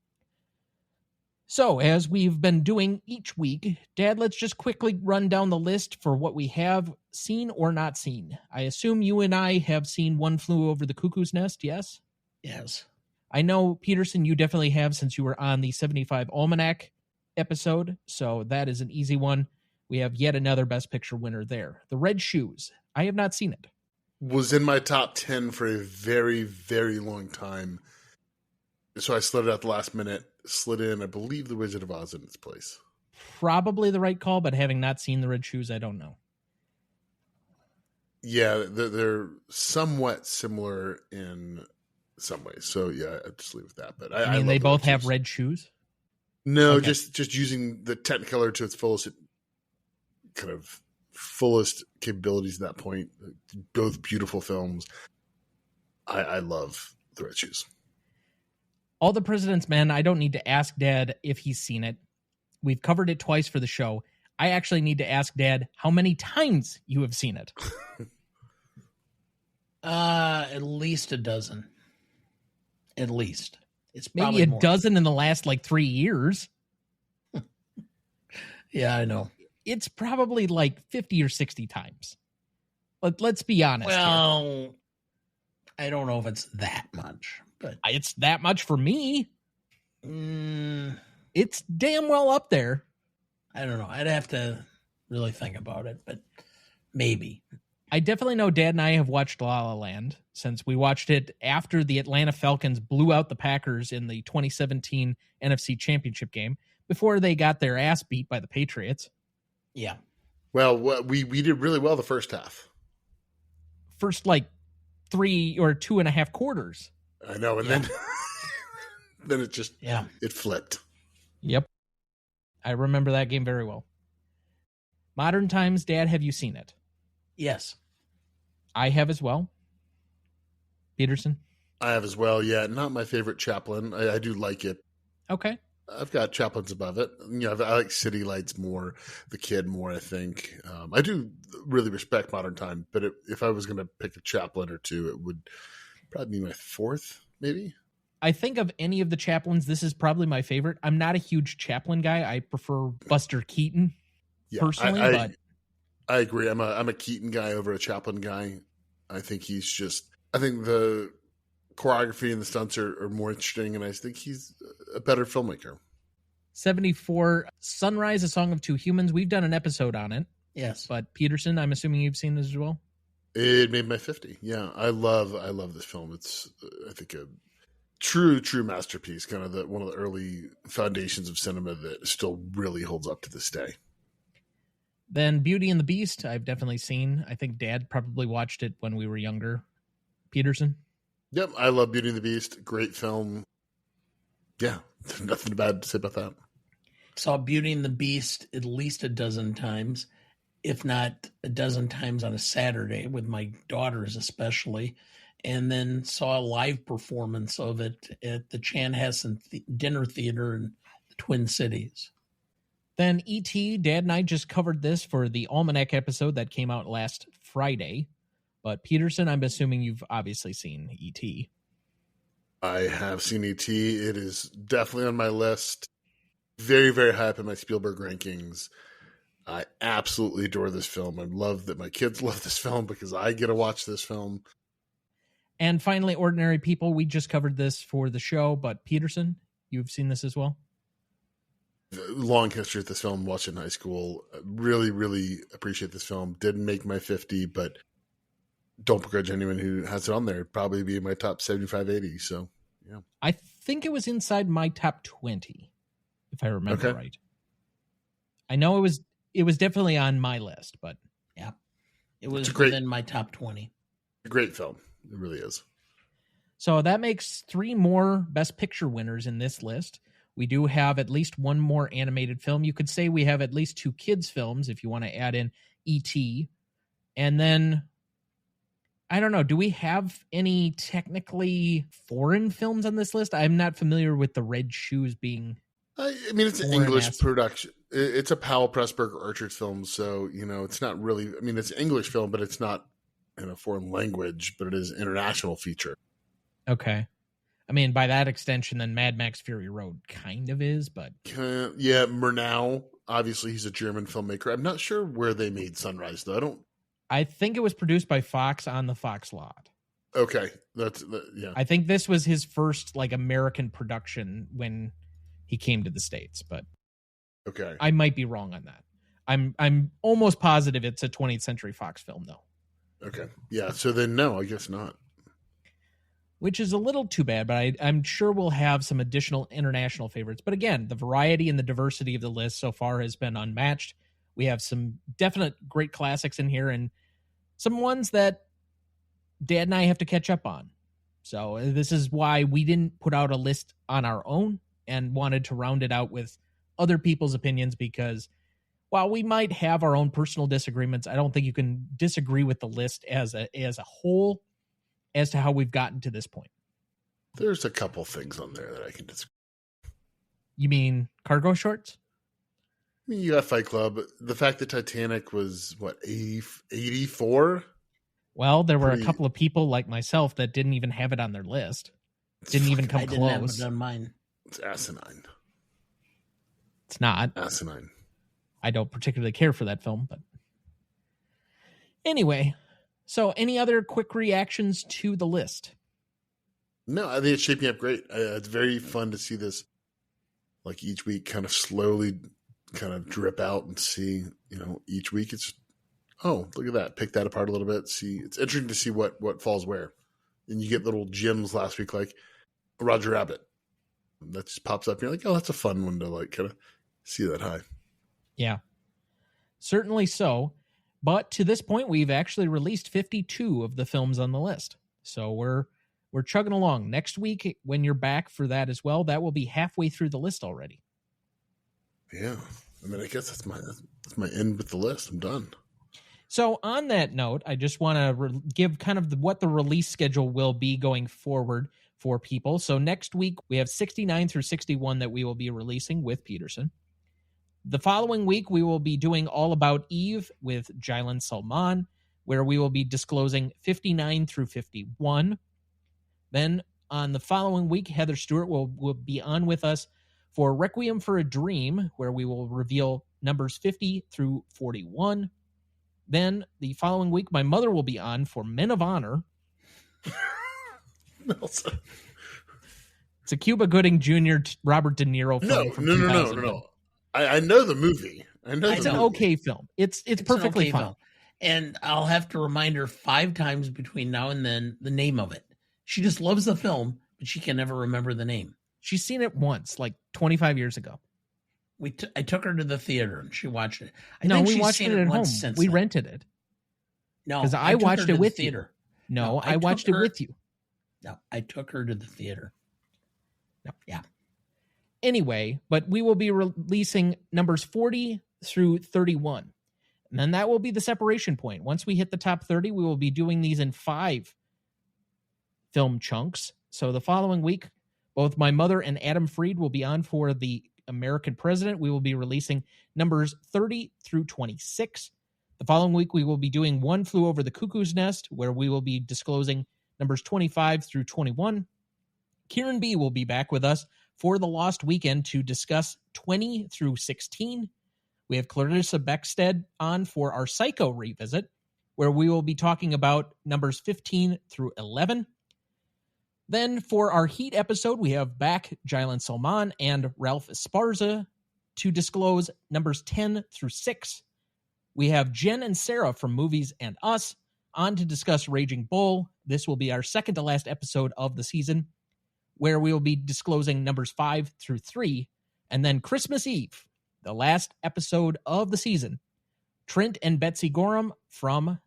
So, as we've been doing each week, Dad, let's just quickly run down the list for what we have seen or not seen. I assume you and I have seen One Flew Over the Cuckoo's Nest, yes? Yes. I know, Peterson, you definitely have since you were on the 75 Almanac episode, so that is an easy one. We have yet another Best Picture winner there. The Red Shoes. I have not seen it. Was in my top 10 for a very, very long time. So I slid it at the last minute, slid in, I believe, The Wizard of Oz in its place. Probably the right call, but having not seen The Red Shoes, I don't know. Yeah, they're somewhat similar in some ways. So yeah, I'd just leave with that. But I mean, love they both Red have Shoes. red shoes? No, Okay. just using the Technicolor to its fullest capabilities at that point. Both beautiful films. I love The Red Shoes. All the President's Men, I don't need to ask Dad if he's seen it. We've covered it twice for the show. I actually need to ask Dad how many times you have seen it. At least a dozen. At least. It's Maybe probably a more. dozen in the last 3 years. Yeah, I know. It's probably 50 or 60 times. But let's be honest. Well, I don't know if it's that much, but It's that much for me. mm, It's damn well up there. I don't know. I'd have to really think about it, but maybe. I definitely know Dad and I have watched La La Land since we watched it after the Atlanta Falcons blew out the Packers in the 2017 NFC Championship game before they got their ass beat by the Patriots. Yeah. Well, we did really well the first half. First 3 or 2.5 quarters. I know, and Yeah. then then it just Yeah. it flipped. Yep. I remember that game very well. Modern Times, Dad, have you seen it? Yes. I have as well. Peterson? I have as well. Yeah, not my favorite Chaplin. I do like it. Okay. I've got Chaplins above it. I like City Lights more, The Kid more, I think. I do really respect Modern Time, but if I was going to pick a Chaplin or two, it would probably be my fourth, maybe. I think of any of the Chaplins, this is probably my favorite. I'm not a huge Chaplin guy. I prefer Buster Keaton personally, but I agree. I'm a Keaton guy over a Chaplin guy. I think I think the choreography and the stunts are more interesting, and I think he's a better filmmaker. 74, Sunrise, A Song of Two Humans. We've done an episode on it, Yes. but Peterson, I'm assuming you've seen this as well? It made my 50. Yeah, I love this film. It's, I think, a true masterpiece, kind of one of the early foundations of cinema that still really holds up to this day. Then Beauty and the Beast, I've definitely seen. I think Dad probably watched it when we were younger. Peterson? Yep, I love Beauty and the Beast. Great film. Yeah, nothing bad to say about that. Saw Beauty and the Beast at least a dozen times, if not a dozen times on a Saturday with my daughters especially, and then saw a live performance of it at the Chanhassen Dinner Theater in the Twin Cities. Then E.T., Dad and I just covered this for the Almanac episode that came out last Friday. But Peterson, I'm assuming you've obviously seen E.T. I have seen E.T. It is definitely on my list. Very, very high up in my Spielberg rankings. I absolutely adore this film. I love that my kids love this film because I get to watch this film. And finally, Ordinary People. We just covered this for the show, but Peterson, you've seen this as well? Long history with this film, watched it in high school. Really, really appreciate this film. Didn't make my 50, but don't begrudge anyone who has it on there. It'd probably be in my top 75, 80. So, yeah. I think it was inside my top 20, if I remember Okay. right. I know it was definitely on my list, but Yeah. It was great- within my top 20. A great film. It really is. so that makes 3 more Best Picture winners in this list. We do have at least one more animated film. You could say we have at least 2 kids' films if you want to add in E.T. And then, I don't know, do we have any technically foreign films on this list? I'm not familiar with the Red Shoes being... I mean, it's an English production. It's a Powell Pressburger Orchard film, so, it's not really... I mean, it's an English film, but it's not in a foreign language, but it is an international feature. Okay. I mean, by that extension, then Mad Max Fury Road kind of is, but... Yeah, Murnau, obviously he's a German filmmaker. I'm not sure where they made Sunrise, though. I think it was produced by Fox on the Fox lot. Okay, yeah. I think this was his first, American production when he came to the States, but... Okay. I might be wrong on that. I'm almost positive it's a 20th Century Fox film, though. Okay. Yeah, so then no, I guess not. Which is a little too bad, but I'm sure we'll have some additional international favorites. But again, the variety and the diversity of the list so far has been unmatched. We have some definite great classics in here and some ones that Dad and I have to catch up on. So this is why we didn't put out a list on our own and wanted to round it out with other people's opinions, because while we might have our own personal disagreements, I don't think you can disagree with the list as a whole as to how we've gotten to this point. There's a couple things on there that I can disagree. You mean cargo shorts? I mean, you got Fight Club. The fact that Titanic was, 84? Well, there were a couple of people like myself that didn't even have it on their list. Didn't even come close. I didn't have it on mine. It's asinine. It's not. Asinine. I don't particularly care for that film, but... Anyway, so any other quick reactions to the list? No, I think it's shaping up great. It's very fun to see this, each week kind of slowly kind of drip out and see, each week it's, oh, look at that. Pick that apart a little bit. See, it's interesting to see what falls where. And you get little gems last week, like Roger Rabbit. That just pops up. And you're like, oh, that's a fun one to kind of see that high. Yeah, certainly so. But to this point, we've actually released 52 of the films on the list. So we're chugging along. Next week, when you're back for that as well, that will be halfway through the list already. Yeah. I mean, I guess that's my end with the list. I'm done. So on that note, I just want to give kind of what the release schedule will be going forward for people. So next week, we have 69 through 61 that we will be releasing with Peterson. The following week, we will be doing All About Eve with Jailan Salman, where we will be disclosing 59 through 51. Then on the following week, Heather Stewart will be on with us for Requiem for a Dream, where we will reveal numbers 50 through 41. Then the following week, my mother will be on for Men of Honor. Nelson. It's a Cuba Gooding Jr. Robert De Niro film from 2000. No. I know the movie. It's an okay film. It's perfectly fine. And I'll have to remind her 5 times between now and then the name of it. She just loves the film, but she can never remember the name. She's seen it once, 25 years ago. I took her to the theater and she watched it. We watched it at home. We rented it. No, because I watched it with you. No, I watched it with you. No, I took her to the theater. No, yeah. Anyway, but we will be releasing numbers 40 through 31. And then that will be the separation point. Once we hit the top 30, we will be doing these in 5 film chunks. So the following week, both my mother and Adam Freed will be on for the American President. We will be releasing numbers 30 through 26. The following week, we will be doing One Flew Over the Cuckoo's Nest, where we will be disclosing numbers 25 through 21. Kieran B. will be back with us for The Lost Weekend to discuss 20 through 16. We have Clarissa Beckstead on for our Psycho revisit, where we will be talking about numbers 15 through 11. Then for our Heat episode, we have back Jailan Salman and Ralph Esparza to disclose numbers 10 through 6. We have Jen and Sarah from Movies and Us on to discuss Raging Bull. This will be our second to last episode of the season, where we will be disclosing numbers 5 through 3. And then Christmas Eve, the last episode of the season, Trent and Betsy Gorham from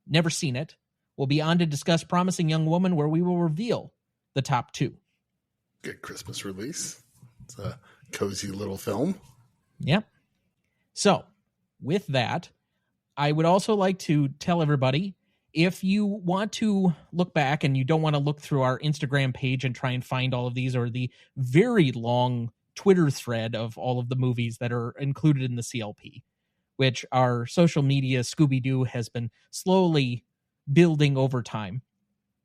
Never Seen It will be on to discuss Promising Young Woman, where we will reveal the top 2. Good Christmas release. It's a cozy little film. Yep. So, with that, I would also like to tell everybody, if you want to look back and you don't want to look through our Instagram page and try and find all of these, or the very long Twitter thread of all of the movies that are included in the CLP, which our social media Scooby-Doo has been slowly building over time.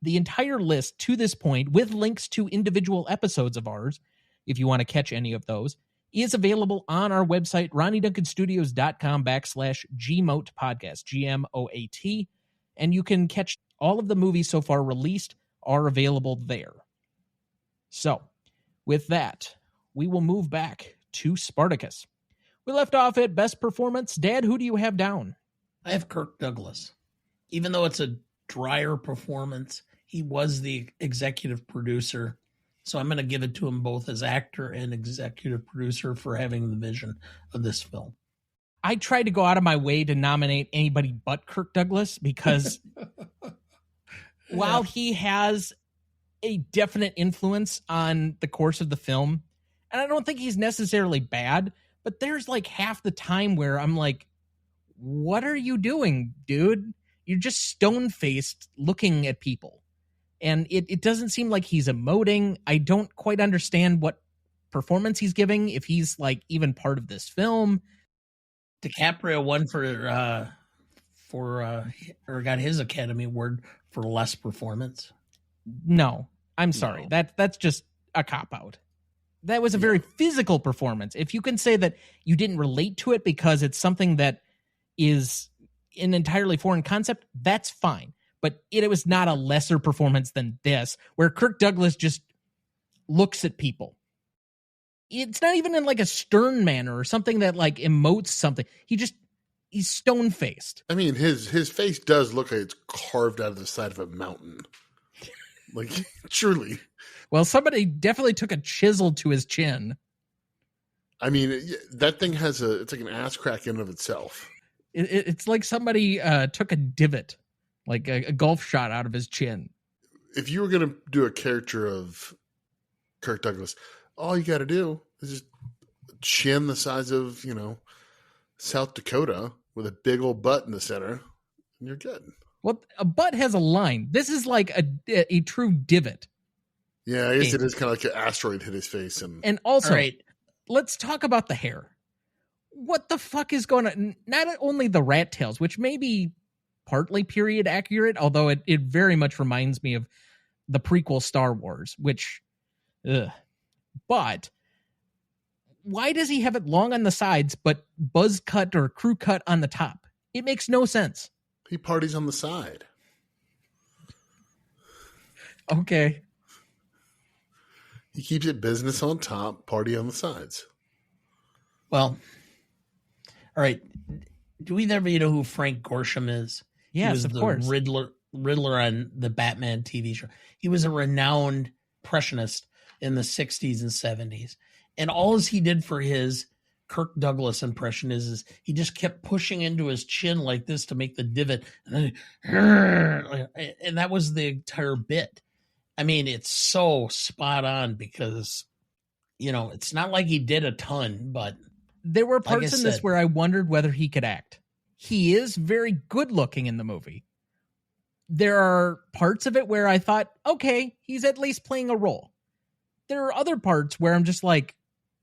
The entire list to this point, with links to individual episodes of ours, if you want to catch any of those, is available on our website, RonnieDuncanStudios.com/GMOAT podcast, GMOAT. And you can catch all of the movies so far released are available there. So, with that, we will move back to Spartacus. We left off at best performance. Dad, who do you have down? I have Kirk Douglas. Even though it's a drier performance, he was the executive producer. So I'm going to give it to him both as actor and executive producer for having the vision of this film. I tried to go out of my way to nominate anybody but Kirk Douglas because while he has a definite influence on the course of the film, and I don't think he's necessarily bad, but there's like half the time where I'm like, what are you doing, dude? You're just stone-faced looking at people. And it doesn't seem like he's emoting. I don't quite understand what performance he's giving, if he's like even part of this film. DiCaprio won or got his Academy Award for less performance. No, I'm sorry. No. That's just a cop-out. That was a very physical performance. If you can say that you didn't relate to it because it's something that is an entirely foreign concept, that's fine. But it was not a lesser performance than this, where Kirk Douglas just looks at people. It's not even in like a stern manner or something that like emotes something. He's stone-faced. I mean, his face does look like it's carved out of the side of a mountain. Like, truly. Well, somebody definitely took a chisel to his chin. I mean, that thing it's like an ass crack in and of itself. It's like somebody took a divot, like a golf shot out of his chin. If you were going to do a character of Kirk Douglas, all you got to do is just chin the size of, South Dakota with a big old butt in the center, and you're good. Well, a butt has a line. This is like a true divot. Yeah, I guess it is kind of like an asteroid hit his face. And also, right, let's talk about the hair. What the fuck is going on? Not only the rat tails, which may be partly period accurate, although it very much reminds me of the prequel Star Wars, which, but why does he have it long on the sides, but buzz cut or crew cut on the top? It makes no sense. He parties on the side. Okay. He keeps it business on top, party on the sides. Well, all right. Do either of you know who Frank Gorshin is? Yes, of course. Riddler on the Batman TV show. He was a renowned impressionist in the 60s and 70s. And all he did for his Kirk Douglas impression is he just kept pushing into his chin like this to make the divot. And that was the entire bit. I mean, it's so spot on because, it's not like he did a ton, but there were parts in this where I wondered whether he could act. He is very good looking in the movie. There are parts of it where I thought, okay, he's at least playing a role. There are other parts where I'm just like,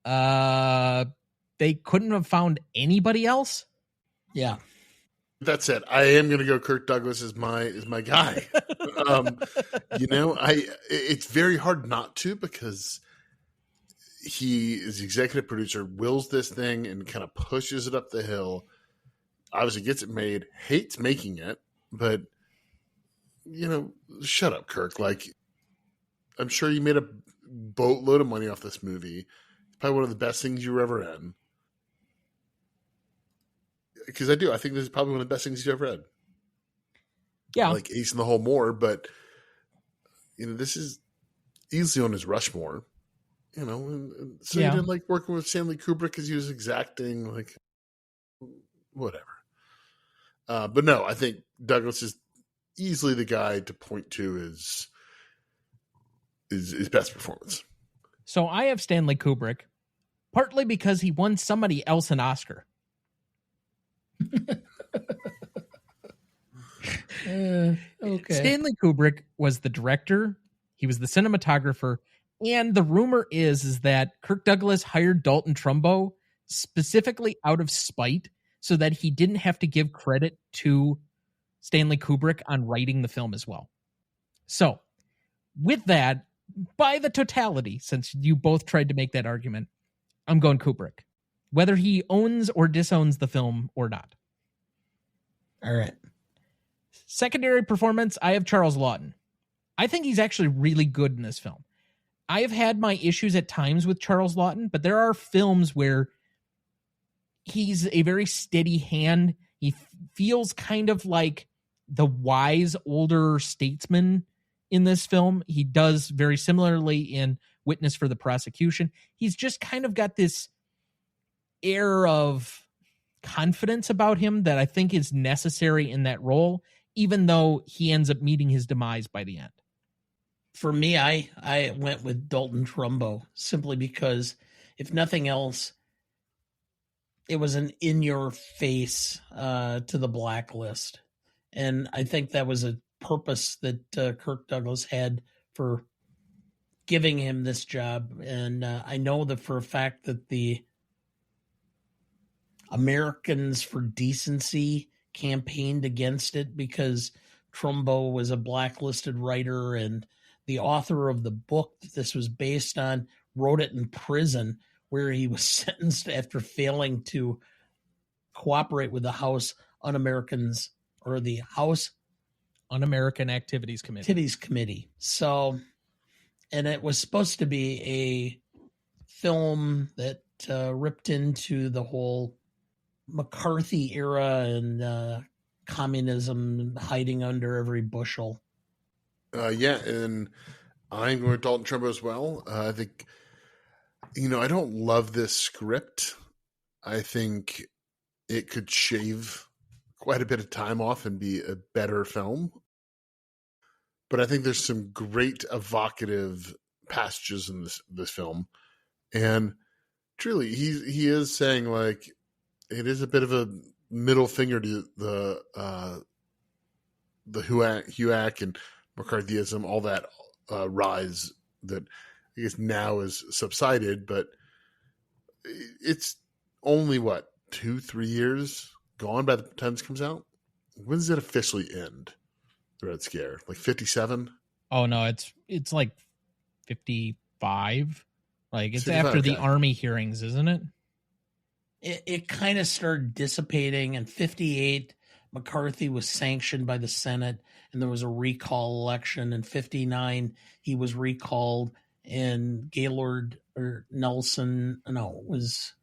they couldn't have found anybody else. Yeah. That said, I am going to go Kirk Douglas as my guy. It's very hard not to, because he is the executive producer, wills this thing and kind of pushes it up the hill. Obviously gets it made, hates making it, but shut up, Kirk. Like, I'm sure you made a boatload of money off this movie. It's probably one of the best things you were ever in. Because I think this is probably one of the best things you ever read. Yeah. Like Ace in the Hole more, but this is easily on his Rushmore. And so he didn't like working with Stanley Kubrick because he was exacting, like, whatever. But no, I think Douglas is easily the guy to point to his best performance. So I have Stanley Kubrick, partly because he won somebody else an Oscar. Okay. Stanley Kubrick was the director, he was the cinematographer, and the rumor is that Kirk Douglas hired Dalton Trumbo specifically out of spite so that he didn't have to give credit to Stanley Kubrick on writing the film as well. So, with that, by the totality, since you both tried to make that argument, I'm going Kubrick, whether he owns or disowns the film or not. All right. Secondary performance, I have Charles Laughton. I think he's actually really good in this film. I have had my issues at times with Charles Laughton, but there are films where he's a very steady hand. He feels kind of like the wise older statesman in this film. He does very similarly in Witness for the Prosecution. He's just kind of got this air of confidence about him that I think is necessary in that role, even though he ends up meeting his demise by the end. For me, I went with Dalton Trumbo simply because, if nothing else, it was an in-your-face to the Blacklist. And I think that was a purpose that Kirk Douglas had for giving him this job. And I know that for a fact that the Americans for Decency campaigned against it because Trumbo was a blacklisted writer, and the author of the book that this was based on wrote it in prison, where he was sentenced after failing to cooperate with the House Un-Americans, or the House Un-American Activities Committee. So, and it was supposed to be a film that ripped into the whole McCarthy era and communism hiding under every bushel. Yeah, and I'm going to Dalton Trumbo as well. I think, I don't love this script. I think it could shave quite a bit of time off and be a better film. But I think there's some great evocative passages in this film. And truly, he is saying, like, it is a bit of a middle finger to the HUAC and McCarthyism, all that rise that I guess now is subsided, but it's only 2-3 years gone by the time this comes out. When does it officially end? The Red Scare, like 57? Oh no, it's like 55. Like it's 55, after the okay. Army hearings, isn't it? It kind of started dissipating. In 58, McCarthy was sanctioned by the Senate, and there was a recall election. In 59, he was recalled, and Gaylord or Nelson, no, it was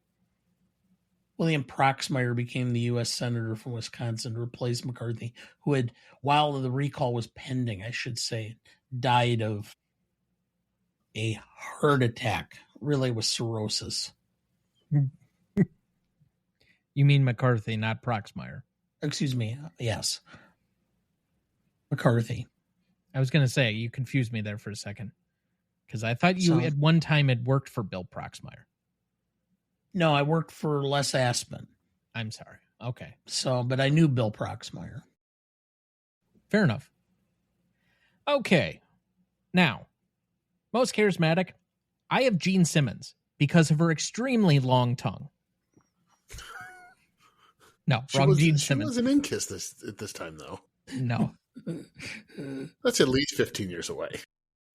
William Proxmire became the U.S. Senator from Wisconsin to replace McCarthy, who had, while the recall was pending, I should say, died of a heart attack, really with cirrhosis. You mean McCarthy, not Proxmire. Excuse me. Yes. McCarthy. I was going to say, you confused me there for a second. Because I thought you at one time had worked for Bill Proxmire. No, I worked for Les Aspin. I'm sorry. Okay. So, but I knew Bill Proxmire. Fair enough. Okay. Now, most charismatic, I have Gene Simmons because of her extremely long tongue. No, wrong Gene Simmons. She wasn't in Kiss at this time, though. No. That's at least 15 years away.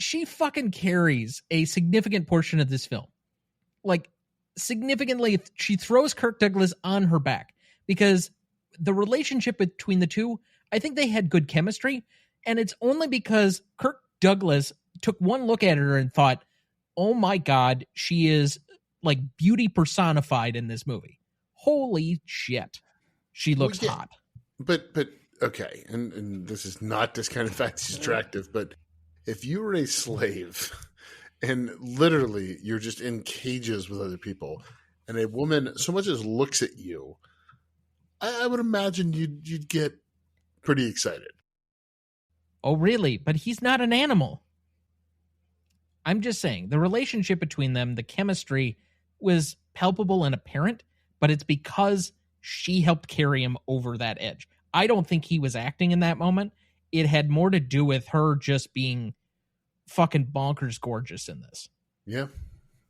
She fucking carries a significant portion of this film. Like, significantly, she throws Kirk Douglas on her back because the relationship between the two, I think they had good chemistry, and it's only because Kirk Douglas took one look at her and thought, oh my God, she is like beauty personified in this movie. Holy shit. She looks hot. But okay, and this is not discounting the fact she's attractive, but if you were a slave and literally you're just in cages with other people and a woman so much as looks at you, I would imagine you'd get pretty excited. Oh, really? But he's not an animal. I'm just saying the relationship between them, the chemistry was palpable and apparent, but it's because she helped carry him over that edge. I don't think he was acting in that moment. It had more to do with her just being fucking bonkers gorgeous in this. Yeah,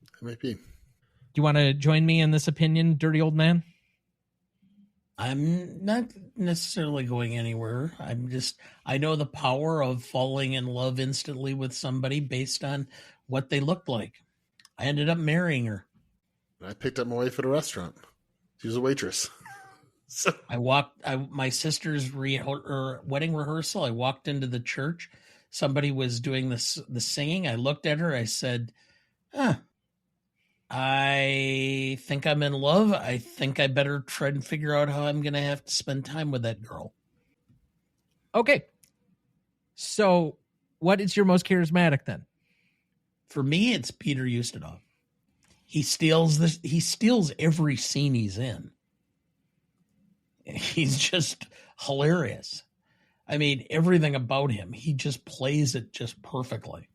it might be. Do you want to join me in this opinion, dirty old man? I'm not necessarily going anywhere. I know the power of falling in love instantly with somebody based on what they looked like. I ended up marrying her. I picked up my wife at a restaurant. She was a waitress. So My sister's wedding rehearsal. I walked into the church. Somebody was doing the singing. I looked at her. I said, I think I'm in love. I think I better try and figure out how I'm going to have to spend time with that girl. Okay. So what is your most charismatic then? For me, it's Peter Ustinov. He steals every scene he's in. He's just hilarious. I mean, everything about him, he just plays it just perfectly.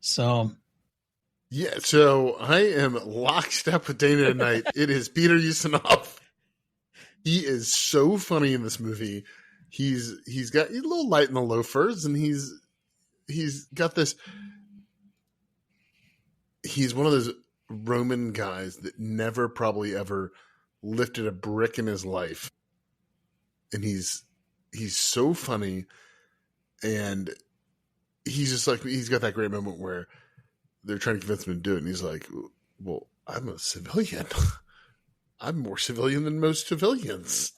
So, yeah, so I am lockstep with Dana tonight. It is Peter Ustinov. He is so funny in this movie. He's got a little light in the loafers, and he's got this. He's one of those Roman guys that never probably ever lifted a brick in his life, and he's so funny, and he's just like, he's got that great moment where they're trying to convince him to do it, and he's like, well, I'm a civilian. I'm more civilian than most civilians.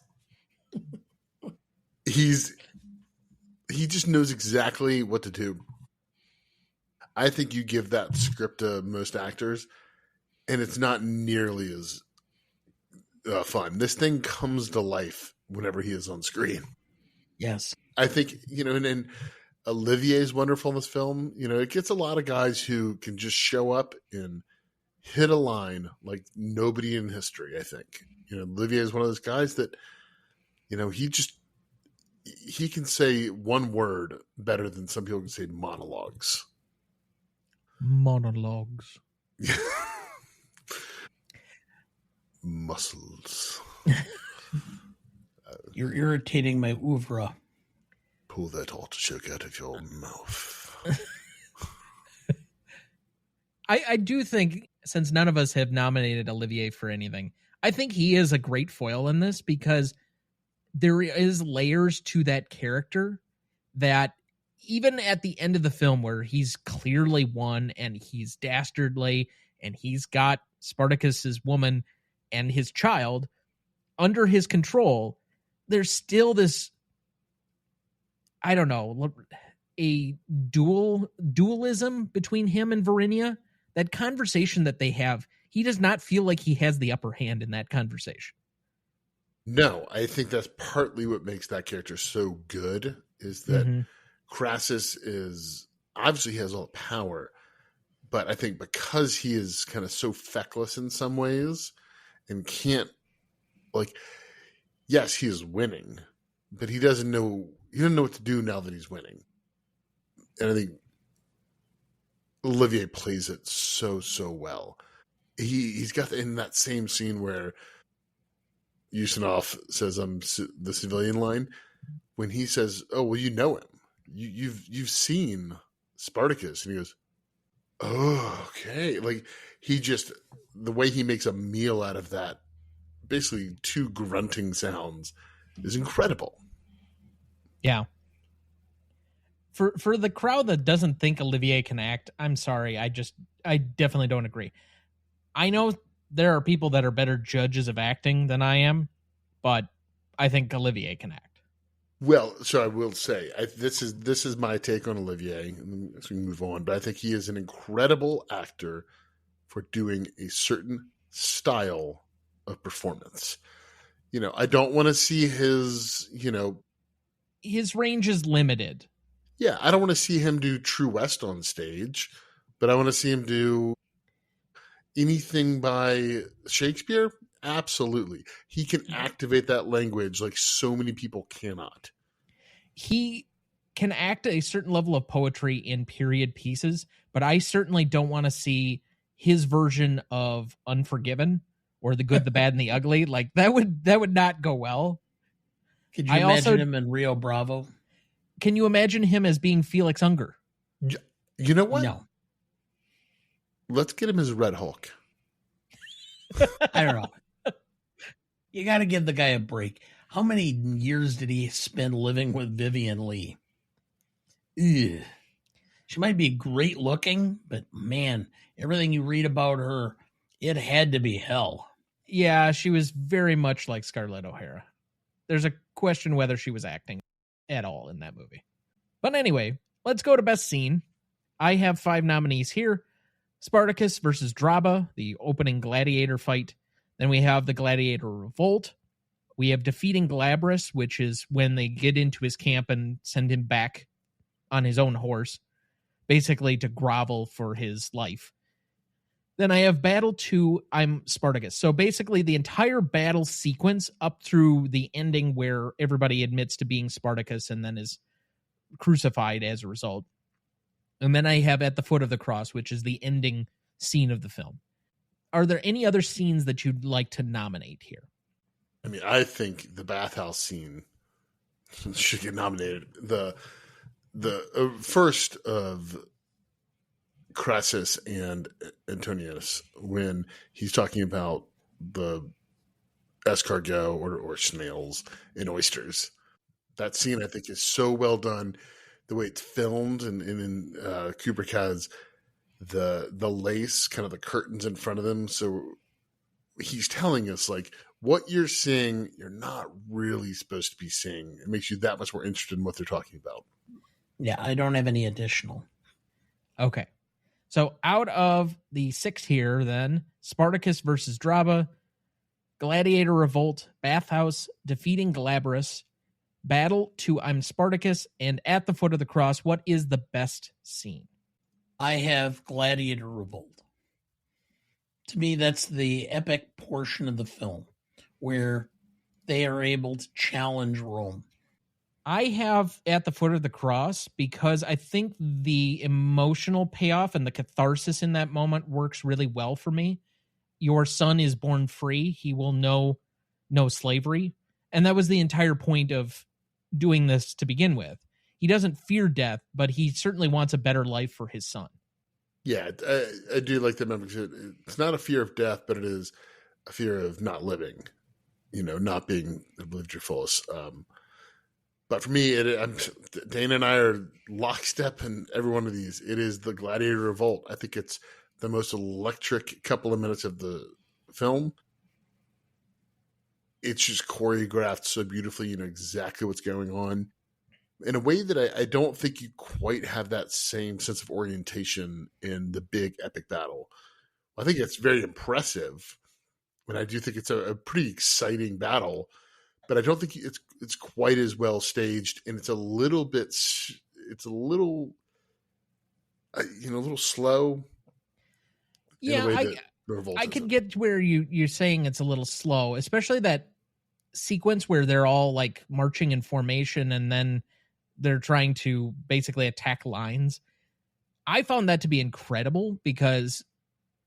He just knows exactly what to do. I think you give that script to most actors, and it's not nearly as fun. This thing comes to life whenever he is on screen. yes. I think, and Olivier's wonderful in this film. It gets a lot of guys who can just show up and hit a line like nobody in history, I think. Olivier is one of those guys that, he can say one word better than some people can say monologues. Monologues. Muscles. You're irritating my oeuvre. Pull that artichoke out of your mouth. I do think, since none of us have nominated Olivier for anything, I think he is a great foil in this because there is layers to that character that even at the end of the film where he's clearly won and he's dastardly and he's got Spartacus's woman and his child under his control, there's still this, I don't know, a dualism between him and Varinia. That conversation that they have, he does not feel like he has the upper hand in that conversation. No, I think that's partly what makes that character so good, is that Crassus is obviously he has all the power, but I think because he is kind of so feckless in some ways and can't, yes, he is winning, but he doesn't know what to do now that he's winning. And I think Olivier plays it so well. He's got in that same scene where Ustinov says, "I'm the civilian" line. When he says, "Oh, well, you know him. You've seen Spartacus," and he goes, "Oh, okay." Like the way he makes a meal out of that, basically two grunting sounds, is incredible. Yeah. For the crowd that doesn't think Olivier can act, I'm sorry. I definitely don't agree. I know there are people that are better judges of acting than I am, but I think Olivier can act. Well, so I will say, this is my take on Olivier, as we move on, but I think he is an incredible actor for doing a certain style of performance. I don't want to see his range is limited. Yeah, I don't want to see him do True West on stage, but I want to see him do anything by Shakespeare. Absolutely. He can activate that language like so many people cannot. He can act a certain level of poetry in period pieces, but I certainly don't want to see his version of Unforgiven or The Good, the Bad, and the Ugly. Like that would not go well. Could you imagine him in Rio Bravo? Can you imagine him as being Felix Unger? You know what? No. Let's get him as Red Hulk. I don't know. You got to give the guy a break. How many years did he spend living with Vivian Lee? Ugh. She might be great looking, but man, everything you read about her, it had to be hell. Yeah, she was very much like Scarlett O'Hara. There's a question whether she was acting at all in that movie. But anyway, let's go to best scene. I have 5 nominees here. Spartacus versus Draba, the opening gladiator fight. Then we have the gladiator revolt. We have defeating Glabrus, which is when they get into his camp and send him back on his own horse, basically to grovel for his life. Then I have battle 2, I'm Spartacus. So basically the entire battle sequence up through the ending where everybody admits to being Spartacus and then is crucified as a result. And then I have At the Foot of the Cross, which is the ending scene of the film. Are there any other scenes that you'd like to nominate here? I mean, I think the bathhouse scene should get nominated. The first of Crassus and Antonius, when he's talking about the escargot or snails and oysters. That scene, I think, is so well done. The way it's filmed, and Kubrick has the lace, kind of the curtains in front of them. So he's telling us, like, what you're seeing, you're not really supposed to be seeing. It makes you that much more interested in what they're talking about. Yeah, I don't have any additional. Okay. So out of the 6 here, then, Spartacus versus Draba, Gladiator Revolt, Bathhouse, Defeating Glabrus, Battle to I'm Spartacus, and At the Foot of the Cross, what is the best scene? I have Gladiator Revolt. To me, that's the epic portion of the film where they are able to challenge Rome. I have At the Foot of the Cross because I think the emotional payoff and the catharsis in that moment works really well for me. Your son is born free. He will know no slavery. And that was the entire point of doing this to begin with. He doesn't fear death, but he certainly wants a better life for his son. Yeah, I do like that member. It's not a fear of death, but it is a fear of not living, not being lived your fullest. But for me, Dana and I are lockstep in every one of these. It is the Gladiator Revolt. I think it's the most electric couple of minutes of the film. It's just choreographed so beautifully. You know exactly what's going on in a way that I don't think you quite have that same sense of orientation in the big epic battle. I think it's very impressive, and I do think it's a pretty exciting battle. But I don't think it's quite as well staged, and it's a little slow. Yeah, I could get to where you're saying it's a little slow, especially that sequence where they're all like marching in formation and then they're trying to basically attack lines. I found that to be incredible because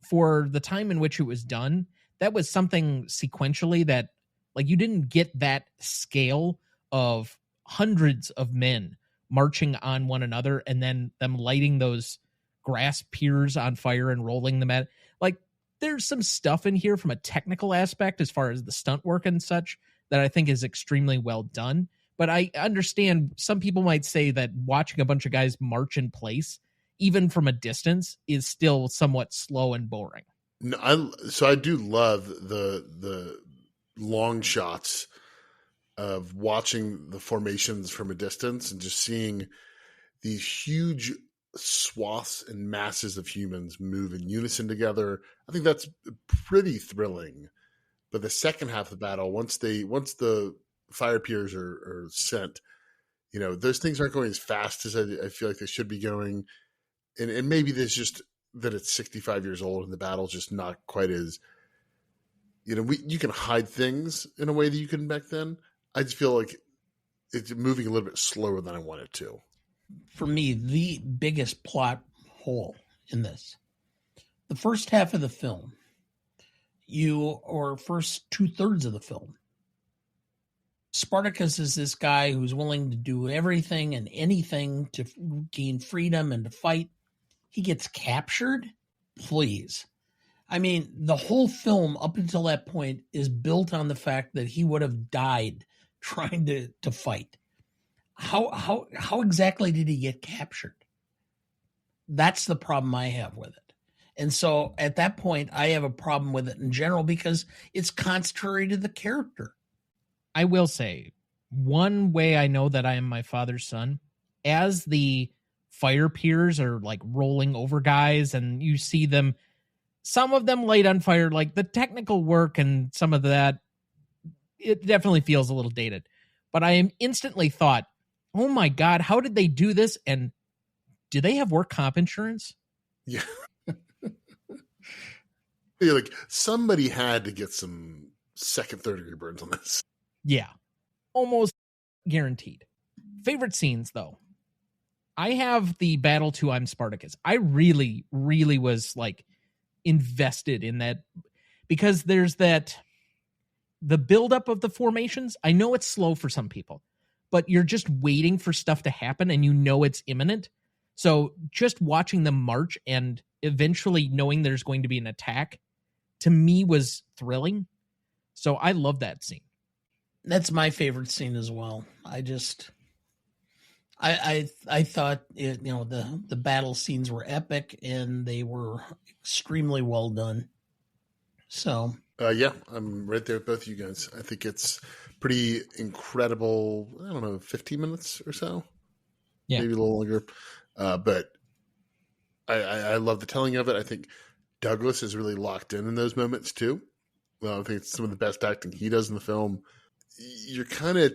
for the time in which it was done, that was something sequentially that, like, you didn't get that scale of hundreds of men marching on one another and then them lighting those grass piers on fire and rolling them at. Like, there's some stuff in here from a technical aspect as far as the stunt work and such that I think is extremely well done. But I understand some people might say that watching a bunch of guys march in place, even from a distance, is still somewhat slow and boring. No, I do love the long shots of watching the formations from a distance and just seeing these huge swaths and masses of humans move in unison together. I think that's pretty thrilling. But the second half of the battle, once the fire piers are sent, those things aren't going as fast as I feel like they should be going. And maybe there's just that it's 65 years old and the battle's just not quite as, you can hide things in a way that you couldn't back then. I just feel like it's moving a little bit slower than I want it to. for me, the biggest plot hole in this. The first half of the film, or first 2/3 of the film, Spartacus is this guy who's willing to do everything and anything to gain freedom and to fight. He gets captured? Please. I mean, the whole film up until that point is built on the fact that he would have died trying to fight. How exactly did he get captured? That's the problem I have with it. And so at that point, I have a problem with it in general because it's contrary to the character. I will say, one way I know that I am my father's son, as the fire piers are like rolling over guys and you see them, some of them light on fire, like the technical work and some of that, it definitely feels a little dated. But I am instantly thought, oh my God, how did they do this? And do they have work comp insurance? Yeah. Yeah, like somebody had to get some second, third degree burns on this. Yeah, almost guaranteed. Favorite scenes, though. I have the battle to I'm Spartacus. I really, really was like invested in that because there's the buildup of the formations. I know it's slow for some people, but you're just waiting for stuff to happen and you know it's imminent. So just watching them march and eventually knowing there's going to be an attack, to me, was thrilling. So I love that scene. That's my favorite scene as well. I thought the battle scenes were epic and they were extremely well done. So yeah, I'm right there with both of you guys. I think it's pretty incredible. I don't know, 15 minutes or so, maybe a little longer. But I love the telling of it. I think Douglas is really locked in those moments too. I think it's some of the best acting he does in the film. You're kind of,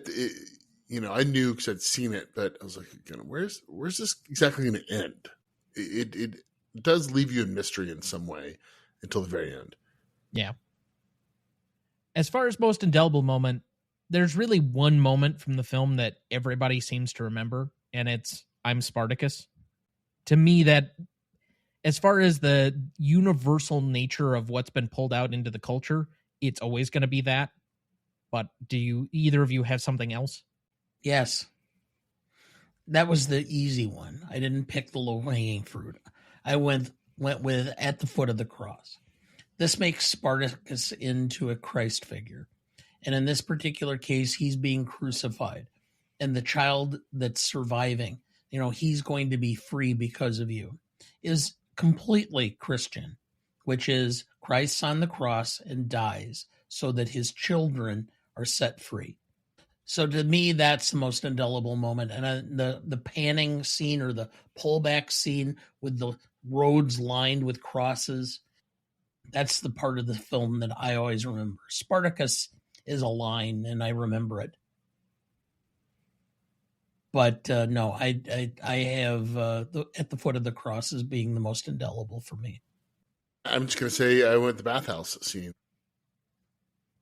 I knew because I'd seen it, but I was like, where's this exactly going to end? It does leave you in mystery in some way until the very end. Yeah. As far as most indelible moment, there's really one moment from the film that everybody seems to remember, and it's I'm Spartacus. To me, that, as far as the universal nature of what's been pulled out into the culture, it's always going to be that. But do either of you have something else? Yes. That was the easy one. I didn't pick the low-hanging fruit. I went with At the Foot of the Cross. This makes Spartacus into a Christ figure. And in this particular case, he's being crucified. And the child that's surviving, he's going to be free because of you, is completely Christian, which is Christ's on the cross and dies so that his children are set free. So to me, that's the most indelible moment. And the panning scene or the pullback scene with the roads lined with crosses, that's the part of the film that I always remember. Spartacus is a line, and I remember it. But no, I have At the Foot of the Cross as being the most indelible for me. I'm just going to say I went the bathhouse scene.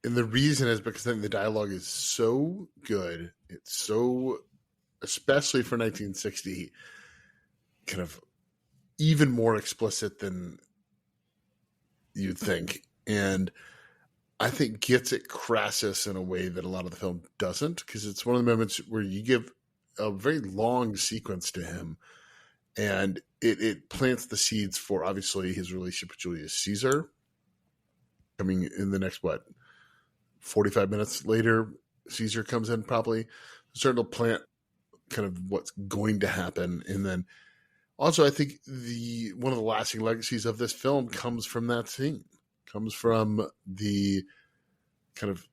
And the reason is because I think the dialogue is so good. It's so, especially for 1960, kind of even more explicit than you'd think. And I think gets at Crassus in a way that a lot of the film doesn't, because it's one of the moments where you give a very long sequence to him and it plants the seeds for obviously his relationship with Julius Caesar coming in the next, 45 minutes later, Caesar comes in, probably starting to plant kind of what's going to happen. And then also, I think one of the lasting legacies of this film comes from that scene, comes from the kind of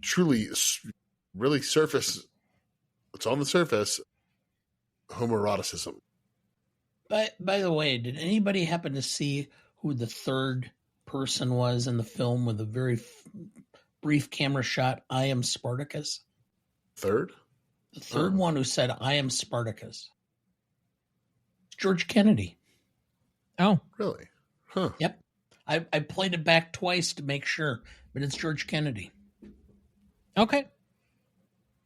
truly, really surface, it's on the surface, homoeroticism. By the way, did anybody happen to see who the third person was in the film with a very brief camera shot? I am Spartacus. Third? The third one who said, I am Spartacus. George Kennedy. Oh, really? Huh. Yep. I played it back twice to make sure, but it's George Kennedy. Okay.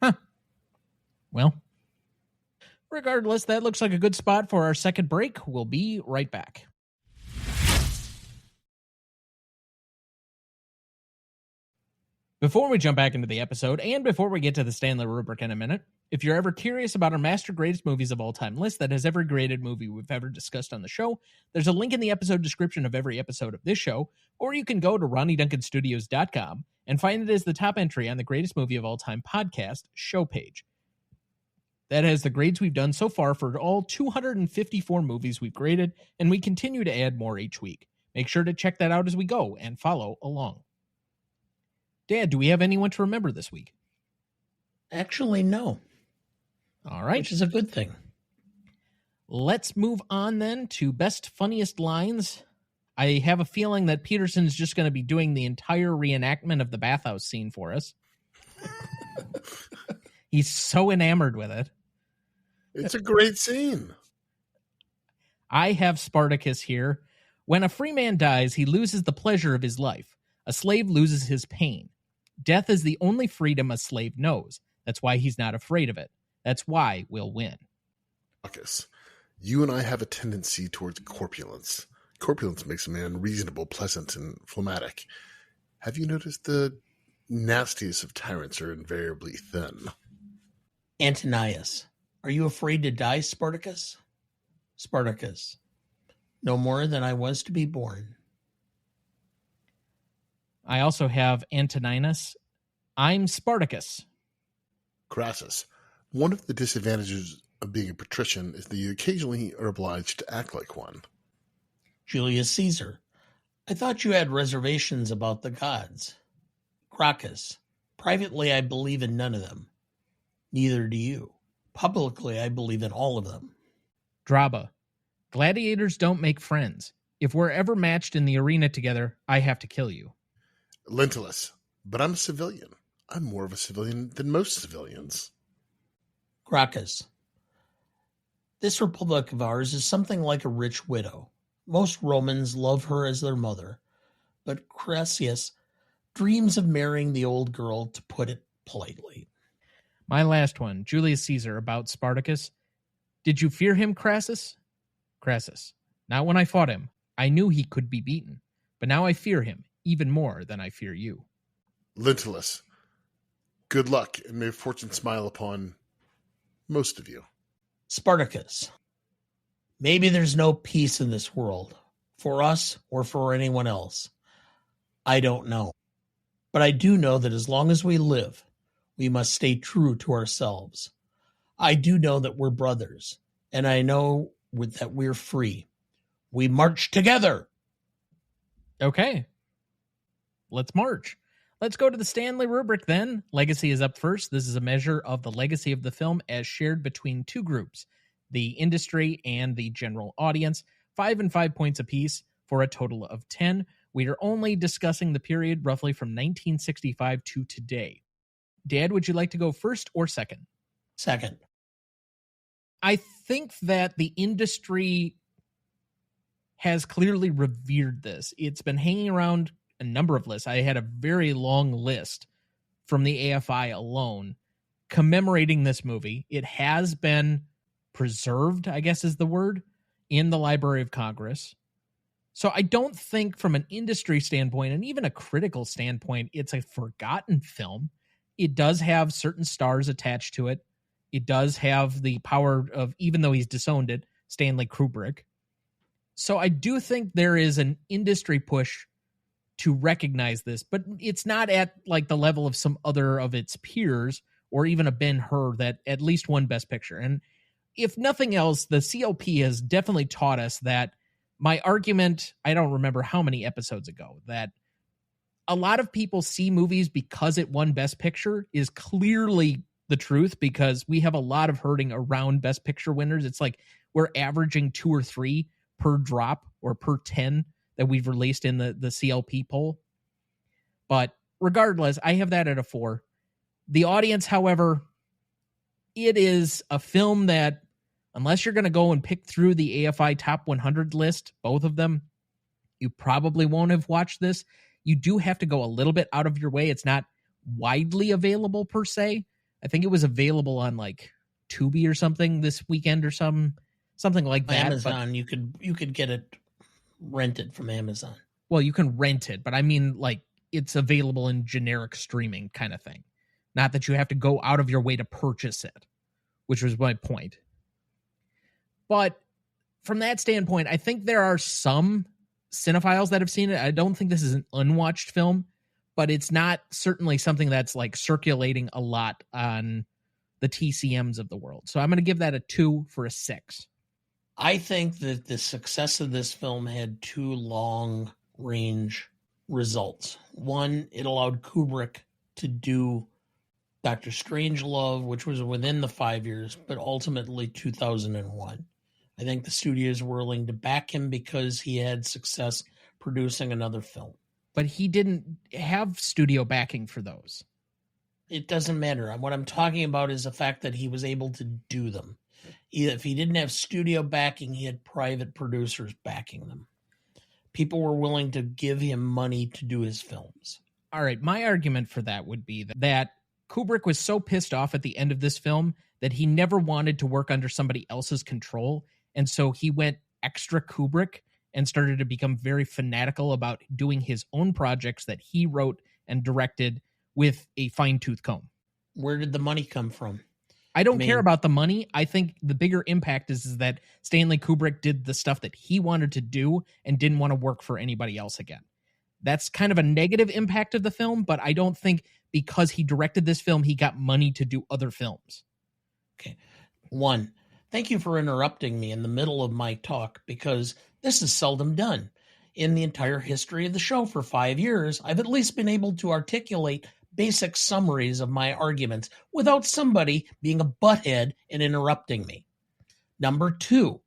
Huh. Well, Regardless, that looks like a good spot for our second break. We'll be right back. Before we jump back into the episode, and before we get to the Stanley Rubric in a minute, if you're ever curious about our Master Greatest Movies of All Time list that has every graded movie we've ever discussed on the show, there's a link in the episode description of every episode of this show, or you can go to RonnieDuncanStudios.com and find it as the top entry on the Greatest Movie of All Time podcast show page. That has the grades we've done so far for all 254 movies we've graded, and we continue to add more each week. Make sure to check that out as we go and follow along. Dad, do we have anyone to remember this week? Actually, no. All right. Which is a good thing. Let's move on then to best funniest lines. I have a feeling that Peterson's just going to be doing the entire reenactment of the bathhouse scene for us. He's so enamored with it. It's a great scene. I have Spartacus here. When a free man dies, he loses the pleasure of his life. A slave loses his pain. Death is the only freedom a slave knows. That's why he's not afraid of it. That's why we'll win. Spartacus, you and I have a tendency towards corpulence. Corpulence makes a man reasonable, pleasant, and phlegmatic. Have you noticed the nastiest of tyrants are invariably thin? Antonius, are you afraid to die, Spartacus? Spartacus, no more than I was to be born. I also have Antoninus. I'm Spartacus. Crassus, one of the disadvantages of being a patrician is that you occasionally are obliged to act like one. Julius Caesar, I thought you had reservations about the gods. Gracchus, privately I believe in none of them. Neither do you. Publicly I believe in all of them. Draba, gladiators don't make friends. If we're ever matched in the arena together, I have to kill you. Lentulus, but I'm a civilian. I'm more of a civilian than most civilians. Gracchus, this republic of ours is something like a rich widow. Most Romans love her as their mother, but Crassus dreams of marrying the old girl, to put it politely. My last one, Julius Caesar, about Spartacus. Did you fear him, Crassus? Crassus, not when I fought him. I knew he could be beaten, but now I fear him even more than I fear you. Lentulus, good luck, and may fortune smile upon most of you. Spartacus, maybe there's no peace in this world, for us or for anyone else. I don't know. But I do know that as long as we live, we must stay true to ourselves. I do know that we're brothers, and I know that we're free. We march together. Okay. Let's march. Let's go to the Stanley Rubric then. Legacy is up first. This is a measure of the legacy of the film as shared between two groups, the industry and the general audience. 5 and 5 points apiece for a total of 10. We are only discussing the period roughly from 1965 to today. Dad, would you like to go first or second? Second. I think that the industry has clearly revered this. It's been hanging around a number of lists. I had a very long list from the AFI alone commemorating this movie. It has been preserved, I guess is the word, in the Library of Congress. So I don't think from an industry standpoint and even a critical standpoint, it's a forgotten film. It does have certain stars attached to it. It does have the power of, even though he's disowned it, Stanley Kubrick. So I do think there is an industry push to recognize this, but it's not at like the level of some other of its peers or even a Ben-Hur that at least won Best Picture. And if nothing else, the CLP has definitely taught us that my argument, I don't remember how many episodes ago, that a lot of people see movies because it won Best Picture is clearly the truth, because we have a lot of hurting around Best Picture winners. It's like we're averaging 2 or 3 per drop or per 10 that we've released in the CLP poll. But regardless, I have that at a 4. The audience, however, it is a film that, unless you're going to go and pick through the AFI Top 100 list, both of them, you probably won't have watched this. You do have to go a little bit out of your way. It's not widely available per se. I think it was available on like Tubi or something this weekend or something like that. Amazon, you could get it rented from Amazon. Well, you can rent it, but I mean, like, it's available in generic streaming kind of thing. Not that you have to go out of your way to purchase it, which was my point. But from that standpoint, I think there are some cinephiles that have seen it. I don't think this is an unwatched film, but it's not certainly something that's like circulating a lot on the TCMs of the world. So I'm going to give that a 2 for a 6. I think that the success of this film had two long-range results. One, it allowed Kubrick to do Dr. Strangelove, which was within the 5 years, but ultimately 2001. I think the studios were willing to back him because he had success producing another film. But he didn't have studio backing for those. It doesn't matter. What I'm talking about is the fact that he was able to do them. If he didn't have studio backing, he had private producers backing them. People were willing to give him money to do his films. All right, my argument for that would be that Kubrick was so pissed off at the end of this film that he never wanted to work under somebody else's control. And so he went extra Kubrick and started to become very fanatical about doing his own projects that he wrote and directed with a fine-tooth comb. Where did the money come from? I don't care about the money. I think the bigger impact is that Stanley Kubrick did the stuff that he wanted to do and didn't want to work for anybody else again. That's kind of a negative impact of the film, but I don't think because he directed this film, he got money to do other films. Okay. One, thank you for interrupting me in the middle of my talk, because this is seldom done. In the entire history of the show for 5 years, I've at least been able to articulate basic summaries of my arguments without somebody being a butthead and interrupting me. Number two,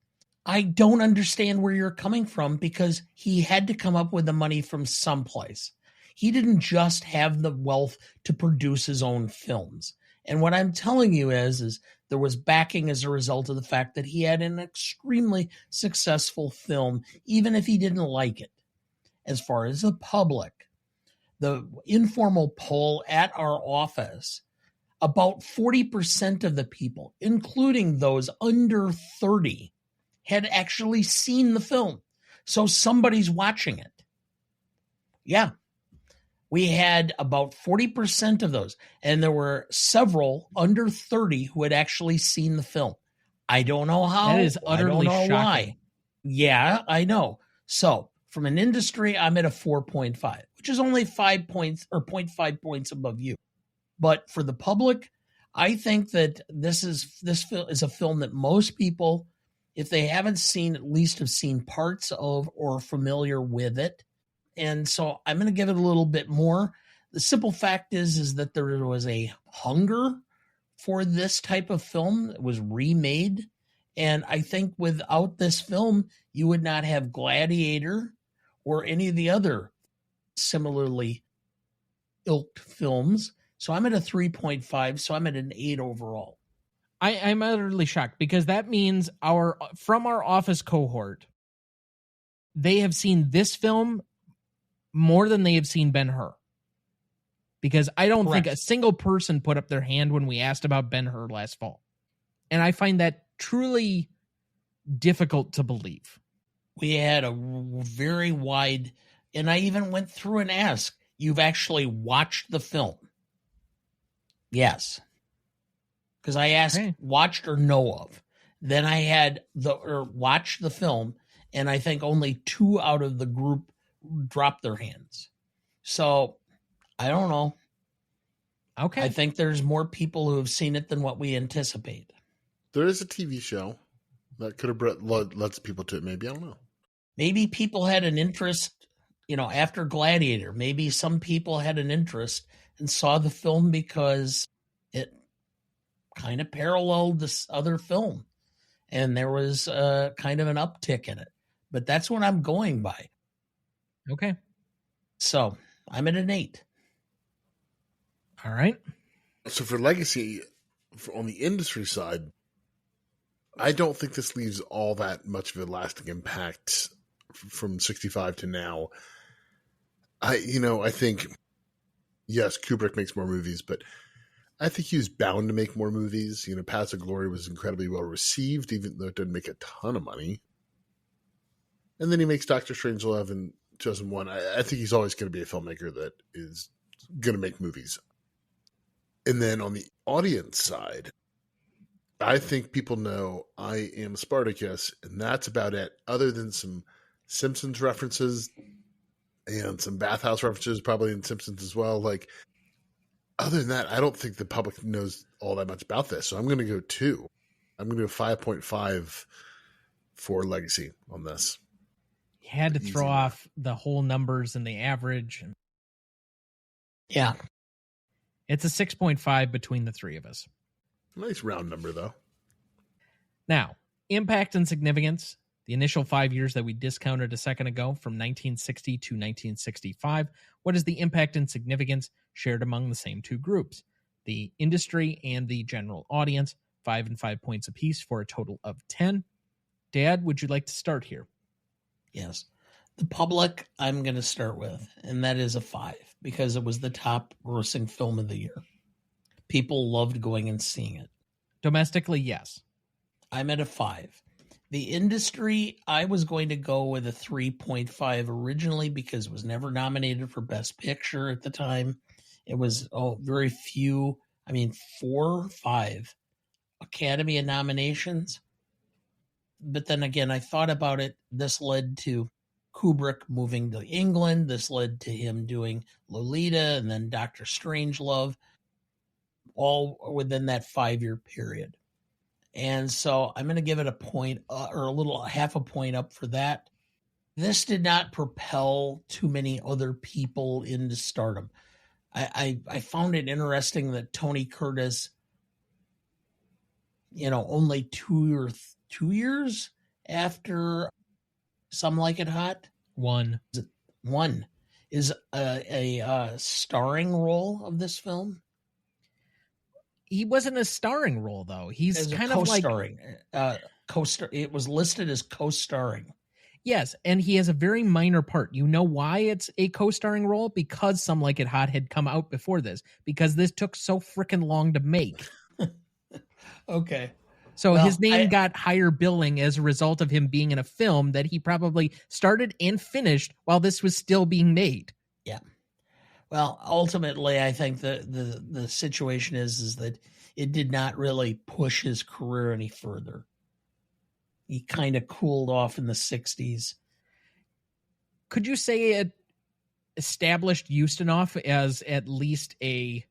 I don't understand where you're coming from, because he had to come up with the money from someplace. He didn't just have the wealth to produce his own films. And what I'm telling you is there was backing as a result of the fact that he had an extremely successful film, even if he didn't like it. As far as the public, the informal poll at our office, about 40% of the people, including those under 30, had actually seen the film. So somebody's watching it. Yeah. We had about 40% of those, and there were several under 30 who had actually seen the film. I don't know how. That is utterly I don't know shocking. why. Yeah, I know. So from an industry, I'm at a 4.5, which is only 5 points or 0.5 points above you. But for the public, I think that this is a film that most people, if they haven't seen, at least have seen parts of or are familiar with it. And so I'm going to give it a little bit more. The simple fact is that there was a hunger for this type of film that was remade. And I think without this film, you would not have Gladiator or any of the other similarly ilked films. So I'm at a 3.5. So I'm at an 8 overall. I'm utterly shocked, because that means from our office cohort, they have seen this film more than they have seen Ben-Hur. Because I don't Correct. think a single person put up their hand when we asked about Ben-Hur last fall. And I find that truly difficult to believe. We had a very wide, and I even went through and asked, you've actually watched the film? Yes. Because I asked, watched or know of. Then I had watched the film, and I think only 2 out of the group dropped their hands. So I don't know. Okay. I think there's more people who have seen it than what we anticipate. There is a TV show that could have led some people to it. Maybe, I don't know. Maybe people had an interest, after Gladiator. Maybe some people had an interest and saw the film because it kind of paralleled this other film. And there was kind of an uptick in it. But that's what I'm going by. Okay. So I'm at an 8. All right. So for legacy, on the industry side, I don't think this leaves all that much of a lasting impact from 65 to now. I think, yes, Kubrick makes more movies, but I think he was bound to make more movies. You know, Paths of Glory was incredibly well received, even though it didn't make a ton of money. And then he makes Doctor Strangelove in 2001. I think he's always going to be a filmmaker that is going to make movies. And then on the audience side, I think people know I am Spartacus, and that's about it. Other than some Simpsons references and some Bathhouse references, probably in Simpsons as well. Like, other than that, I don't think the public knows all that much about this. So I'm going to go 2. I'm going to go 5.5 for Legacy on this. You had to Easy throw enough. off the whole numbers and the average. Yeah. It's a 6.5 between the three of us. Nice round number, though. Now, impact and significance. The initial 5 years that we discounted a second ago from 1960 to 1965. What is the impact and significance shared among the same two groups? The industry and the general audience, 5 and 5 points apiece for a total of 10. Dad, would you like to start here? Yes. The public, I'm going to start with, and that is a 5 because it was the top grossing film of the year. People loved going and seeing it. Domestically, yes. I'm at a 5. The industry, I was going to go with a 3.5 originally because it was never nominated for Best Picture at the time. It was very few, 4 or 5 Academy nominations. But then again, I thought about it. This led to Kubrick moving to England. This led to him doing Lolita and then Dr. Strangelove, all within that 5-year period. And so I'm going to give it a point or a little half a point up for that. This did not propel too many other people into stardom. I found it interesting that Tony Curtis, only 2 years after Some Like It Hot, One is a starring role of this film. He wasn't a starring role, though. He's As kind a of like co-starring. It was listed as co-starring. Yes, and he has a very minor part. You know why it's a co-starring role? Because Some Like It Hot had come out before this. Because this took so freaking long to make. Okay. So Well, his name got higher billing as a result of him being in a film that he probably started and finished while this was still being made. Yeah. Well, ultimately, I think the situation is that it did not really push his career any further. He kind of cooled off in the 60s. Could you say it established Ustinov as at least a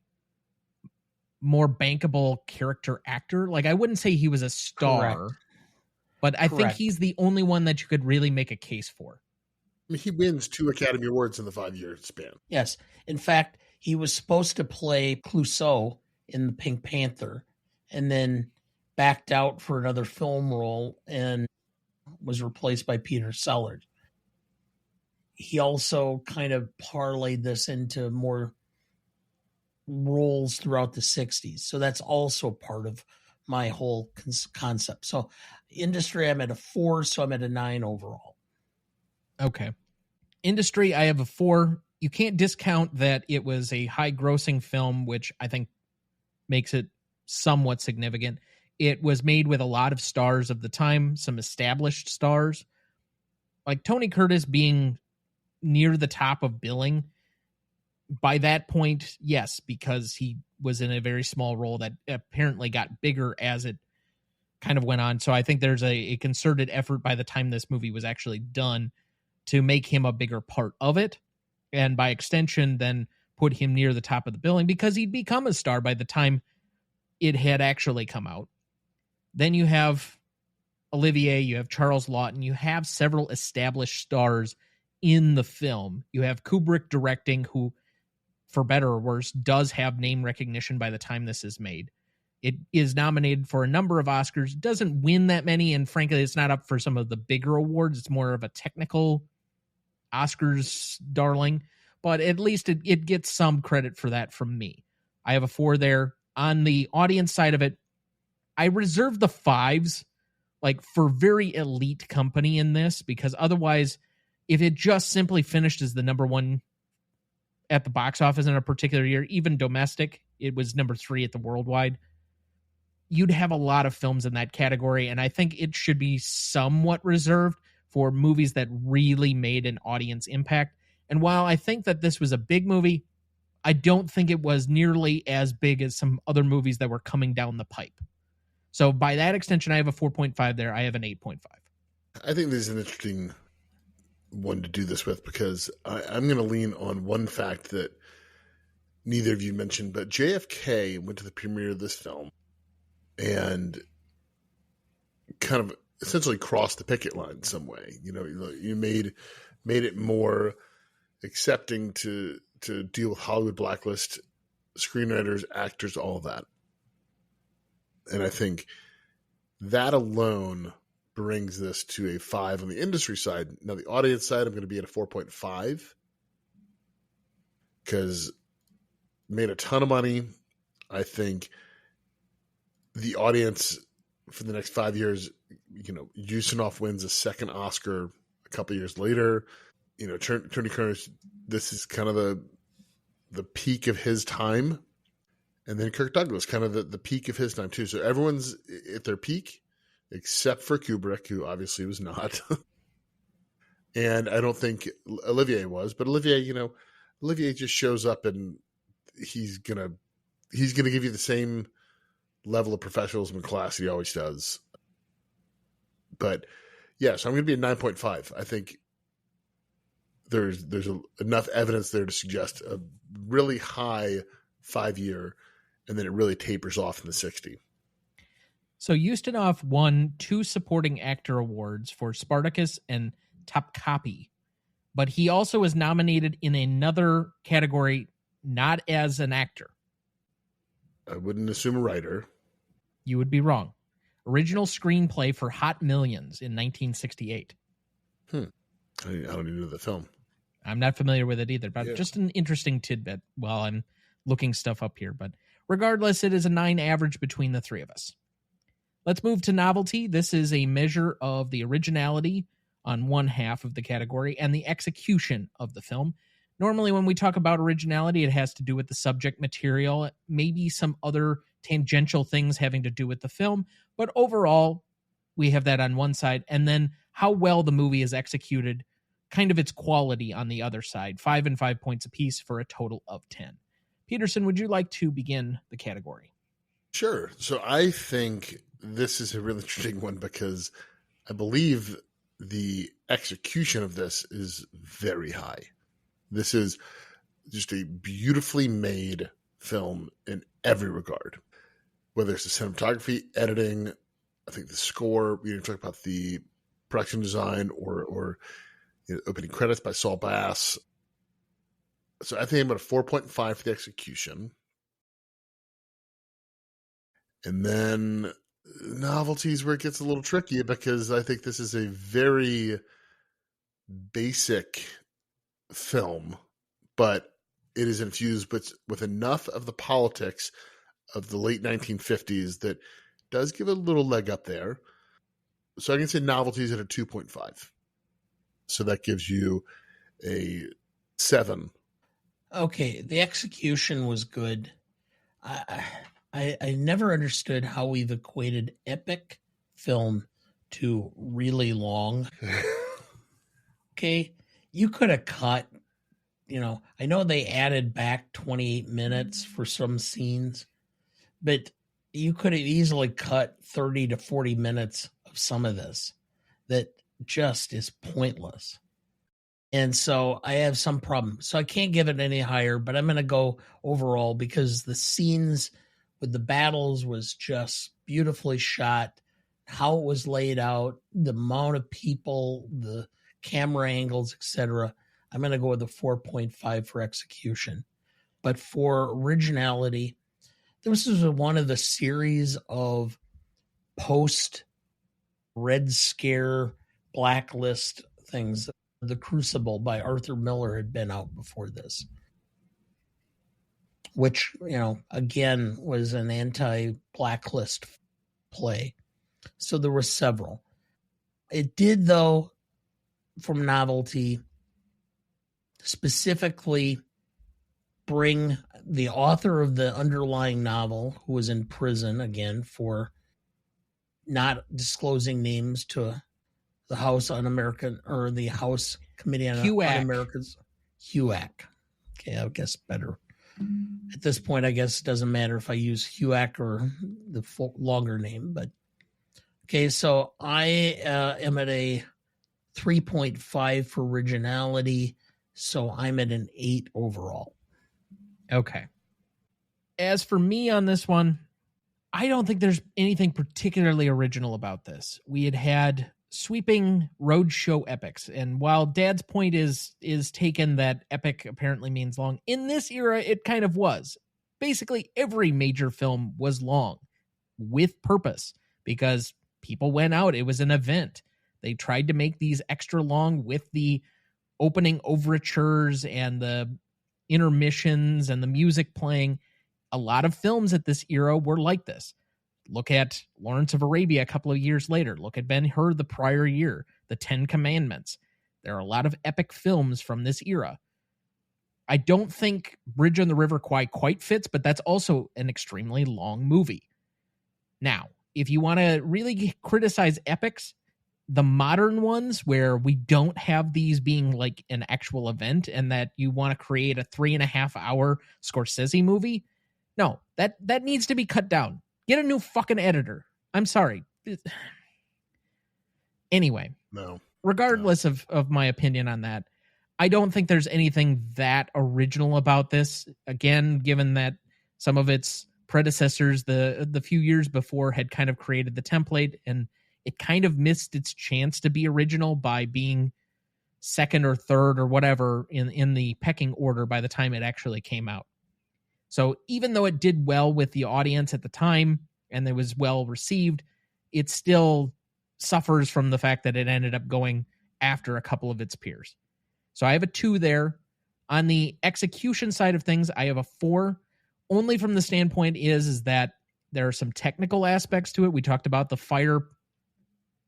more bankable character actor? Like, I wouldn't say he was a star, Correct. but I think Correct. he's the only one that you could really make a case for. I mean, he wins 2 Academy Awards in the 5-year span. Yes. In fact, he was supposed to play Clouseau in the Pink Panther and then backed out for another film role and was replaced by Peter Sellers. He also kind of parlayed this into more roles throughout the 60s. So that's also part of my whole concept. So industry, I'm at a 4, so I'm at a 9 overall. Okay. Industry, I have a 4. You can't discount that it was a high grossing film, which I think makes it somewhat significant. It was made with a lot of stars of the time, some established stars. Like Tony Curtis being near the top of billing. By that point, yes, because he was in a very small role that apparently got bigger as it kind of went on. So I think there's a concerted effort by the time this movie was actually done to make him a bigger part of it. And by extension, then put him near the top of the billing because he'd become a star by the time it had actually come out. Then you have Olivier, you have Charles Lawton, you have several established stars in the film. You have Kubrick directing, who, for better or worse, does have name recognition by the time this is made. It is nominated for a number of Oscars, doesn't win that many, and frankly, it's not up for some of the bigger awards. It's more of a technical Oscars darling, but at least it gets some credit for that from me. I have a 4 there. On the audience side of it, I reserve the 5s like for very elite company in this, because otherwise, if it just simply finished as the number one at the box office in a particular year, even domestic, it was number 3 at the worldwide. You'd have a lot of films in that category, and I think it should be somewhat reserved for movies that really made an audience impact. And while I think that this was a big movie, I don't think it was nearly as big as some other movies that were coming down the pipe. So by that extension, I have a 4.5 there. I have an 8.5. I think this is an interesting one to do this with because I'm going to lean on one fact that neither of you mentioned, but JFK went to the premiere of this film and kind of essentially crossed the picket line in some way. You know, you made it more accepting to deal with Hollywood blacklist, screenwriters, actors, all of that. And I think that alone brings this to a 5 on the industry side. Now, the audience side, I'm going to be at a 4.5 because made a ton of money. I think the audience for the next 5 years, you know, Ustinov wins a second Oscar a couple years later. You know, Tony Curtis, this is kind of the peak of his time. And then Kirk Douglas, kind of the peak of his time too. So everyone's at their peak, except for Kubrick, who obviously was not. And I don't think Olivier was, but Olivier just shows up and he's gonna give you the same level of professionalism and class he always does. But yeah, so I'm gonna be at 9.5. I think there's enough evidence there to suggest a really high 5-year, and then it really tapers off in the 60. So Ustinov won 2 supporting actor awards for Spartacus and Top Copy, but he also was nominated in another category, not as an actor. I wouldn't assume a writer. You would be wrong. Original screenplay for Hot Millions in 1968. I don't even know the film. I'm not familiar with it either, but Yeah. Just an interesting tidbit while I'm looking stuff up here. But regardless, it is a 9 average between the 3 of us. Let's move to novelty. This is a measure of the originality on one half of the category and the execution of the film. Normally, when we talk about originality, it has to do with the subject material, maybe some other tangential things having to do with the film. But overall, we have that on one side. And then how well the movie is executed, kind of its quality on the other side. 5 and 5 points apiece for a total of 10. Peterson, would you like to begin the category? Sure. So I think this is a really interesting one because I believe the execution of this is very high. This is just a beautifully made film in every regard, whether it's the cinematography, editing, I think the score, we didn't talk about the production design or opening credits by Saul Bass. So I think I'm at a 4.5 for the execution. And then novelties where it gets a little tricky because I think this is a very basic film, but it is infused with enough of the politics of the late 1950s that does give it a little leg up there. So I can say novelties at a 2.5. So that gives you a 7. Okay, the execution was good. I never understood how we've equated epic film to really long. Okay, you could have cut, I know they added back 28 minutes for some scenes, but you could have easily cut 30 to 40 minutes of some of this that just is pointless. And so I have some problem. So I can't give it any higher, but I'm going to go overall because the scenes with the battles was just beautifully shot, how it was laid out, the amount of people, the camera angles, etc. I'm going to go with a 4.5 for execution. But for originality, this is one of the series of post Red Scare blacklist things. The Crucible by Arthur Miller had been out before this, which, again, was an anti-blacklist play. So there were several. It did, though, from novelty, specifically bring the author of the underlying novel, who was in prison again for not disclosing names to the House Un-American, or the House Committee on Un-Americans. HUAC. Okay, I guess better. At this point, I guess it doesn't matter if I use HUAC or the longer name. But okay, so I am at a 3.5 for originality, so I'm at an 8 overall. Okay. As for me on this one, I don't think there's anything particularly original about this. We had sweeping roadshow epics, and while Dad's point is taken that epic apparently means long, in this era it kind of was. Basically every major film was long with purpose because people went out. It was an event. They tried to make these extra long with the opening overtures and the intermissions and the music playing. A lot of films at this era were like this. Look at Lawrence of Arabia a couple of years later. Look at Ben-Hur the prior year, the 10 Commandments. There are a lot of epic films from this era. I don't think Bridge on the River Kwai quite fits, but that's also an extremely long movie. Now, if you want to really criticize epics, the modern ones where we don't have these being like an actual event and that you want to create a 3.5 hour Scorsese movie, no, that needs to be cut down. Get a new fucking editor. I'm sorry. Anyway, regardless of my opinion on that, I don't think there's anything that original about this. Again, given that some of its predecessors the few years before had kind of created the template, and it kind of missed its chance to be original by being second or third or whatever in the pecking order by the time it actually came out. So even though it did well with the audience at the time and it was well received, it still suffers from the fact that it ended up going after a couple of its peers. So I have a 2 there. On the execution side of things, I have a 4, only from the standpoint is that there are some technical aspects to it. We talked about the fire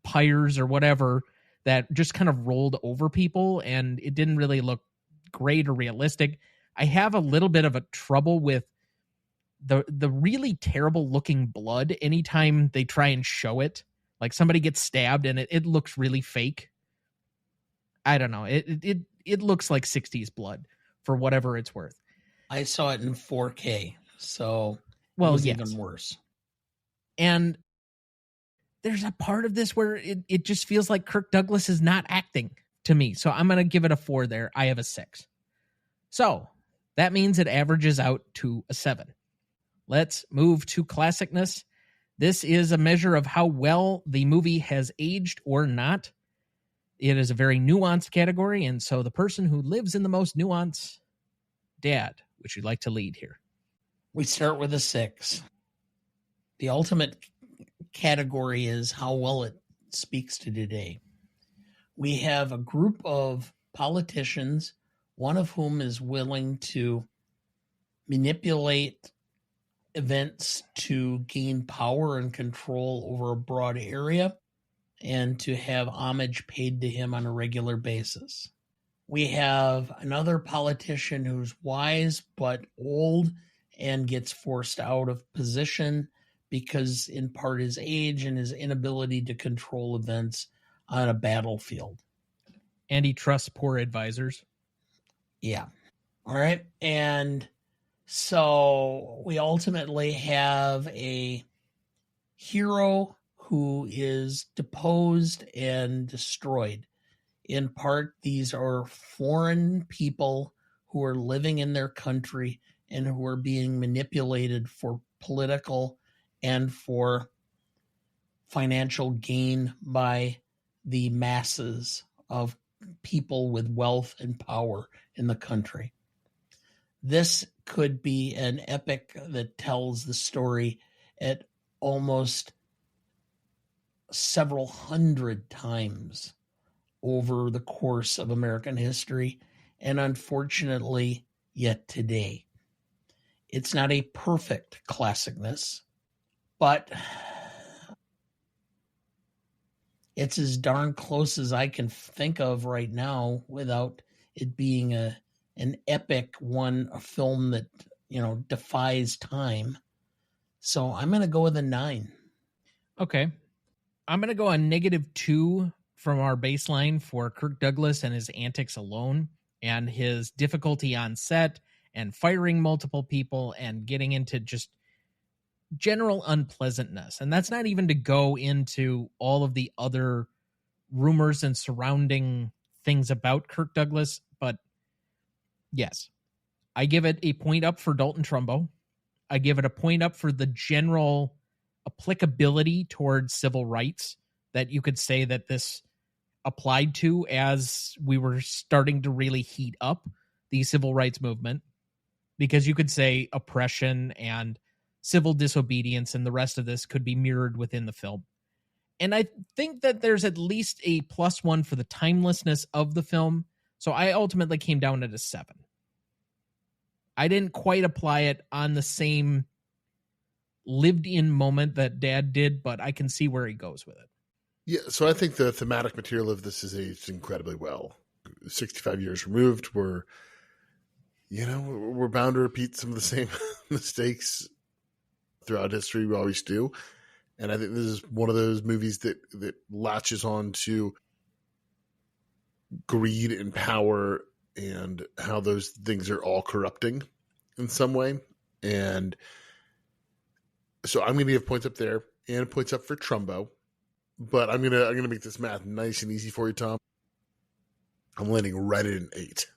pyres or whatever that just kind of rolled over people, and it didn't really look great or realistic. I have a little bit of a trouble with the really terrible looking blood anytime they try and show it. Like somebody gets stabbed and it looks really fake. I don't know. It looks like 60s blood for whatever it's worth. I saw it in 4K, so it was even worse. And there's a part of this where it just feels like Kirk Douglas is not acting to me. So I'm going to give it a 4 there. I have a 6. So that means it averages out to a 7. Let's move to classicness. This is a measure of how well the movie has aged or not. It is a very nuanced category, and so the person who lives in the most nuance, Dad, would you like to lead here? We start with a 6. The ultimate category is how well it speaks to today. We have a group of politicians, one of whom is willing to manipulate events to gain power and control over a broad area and to have homage paid to him on a regular basis. We have another politician who's wise but old and gets forced out of position because in part his age and his inability to control events on a battlefield. And he trusts poor advisors. Yeah. All right. And so we ultimately have a hero who is deposed and destroyed. In part, these are foreign people who are living in their country and who are being manipulated for political and for financial gain by the masses of people with wealth and power in the country. This could be an epic that tells the story at almost several hundred times over the course of American history, and unfortunately, yet today. It's not a perfect classicness, but it's as darn close as I can think of right now without it being an an epic one, a film that, defies time. So I'm going to go with a 9. Okay. I'm going to go a -2 from our baseline for Kirk Douglas and his antics alone and his difficulty on set and firing multiple people and getting into just general unpleasantness. And that's not even to go into all of the other rumors and surrounding things about Kirk Douglas. But yes, I give it a point up for Dalton Trumbo. I give it a point up for the general applicability towards civil rights that you could say that this applied to as we were starting to really heat up the civil rights movement, because you could say oppression and civil disobedience and the rest of this could be mirrored within the film. And I think that there's at least a +1 for the timelessness of the film. So I ultimately came down at a 7. I didn't quite apply it on the same lived in moment that Dad did, but I can see where he goes with it. Yeah, so I think the thematic material of this is aged incredibly well. 65 years removed, we're bound to repeat some of the same mistakes throughout history. We always do. And I think this is one of those movies that latches on to greed and power and how those things are all corrupting in some way. And so I'm going to give points up there and points up for Trumbo. But I'm gonna make this math nice and easy for you, Tom. I'm landing right at an 8.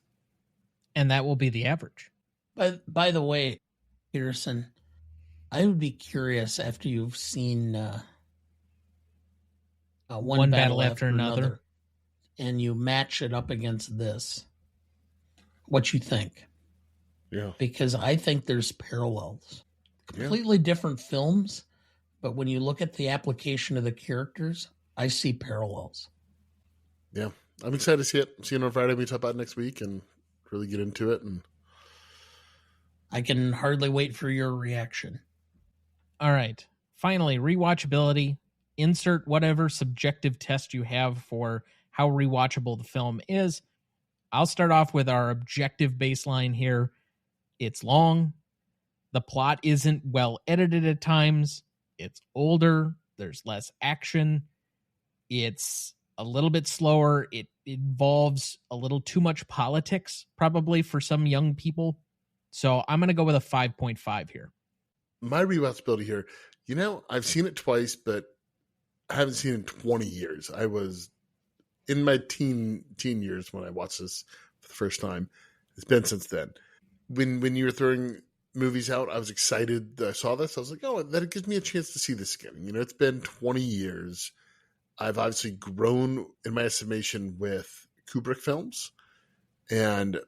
And that will be the average. By the way, Peterson, I would be curious after you've seen one battle after another, and you match it up against this, what you think. Yeah. Because I think there's parallels. Completely different films, but when you look at the application of the characters, I see parallels. Yeah. I'm excited to see it. See it on Friday. We talk about it next week and really get into it. And I can hardly wait for your reaction. All right. Finally, rewatchability. Insert whatever subjective test you have for how rewatchable the film is. I'll start off with our objective baseline here. It's long. The plot isn't well edited at times. It's older. There's less action. It's a little bit slower. It involves a little too much politics, probably for some young people. So I'm going to go with a 5.5 here. My rewatchability here, I've seen it twice, but I haven't seen it in 20 years. I was in my teen years when I watched this for the first time. It's been since then. When you were throwing movies out, I was excited that I saw this. I was like, oh, that gives me a chance to see this again. It's been 20 years. I've obviously grown in my estimation with Kubrick films. And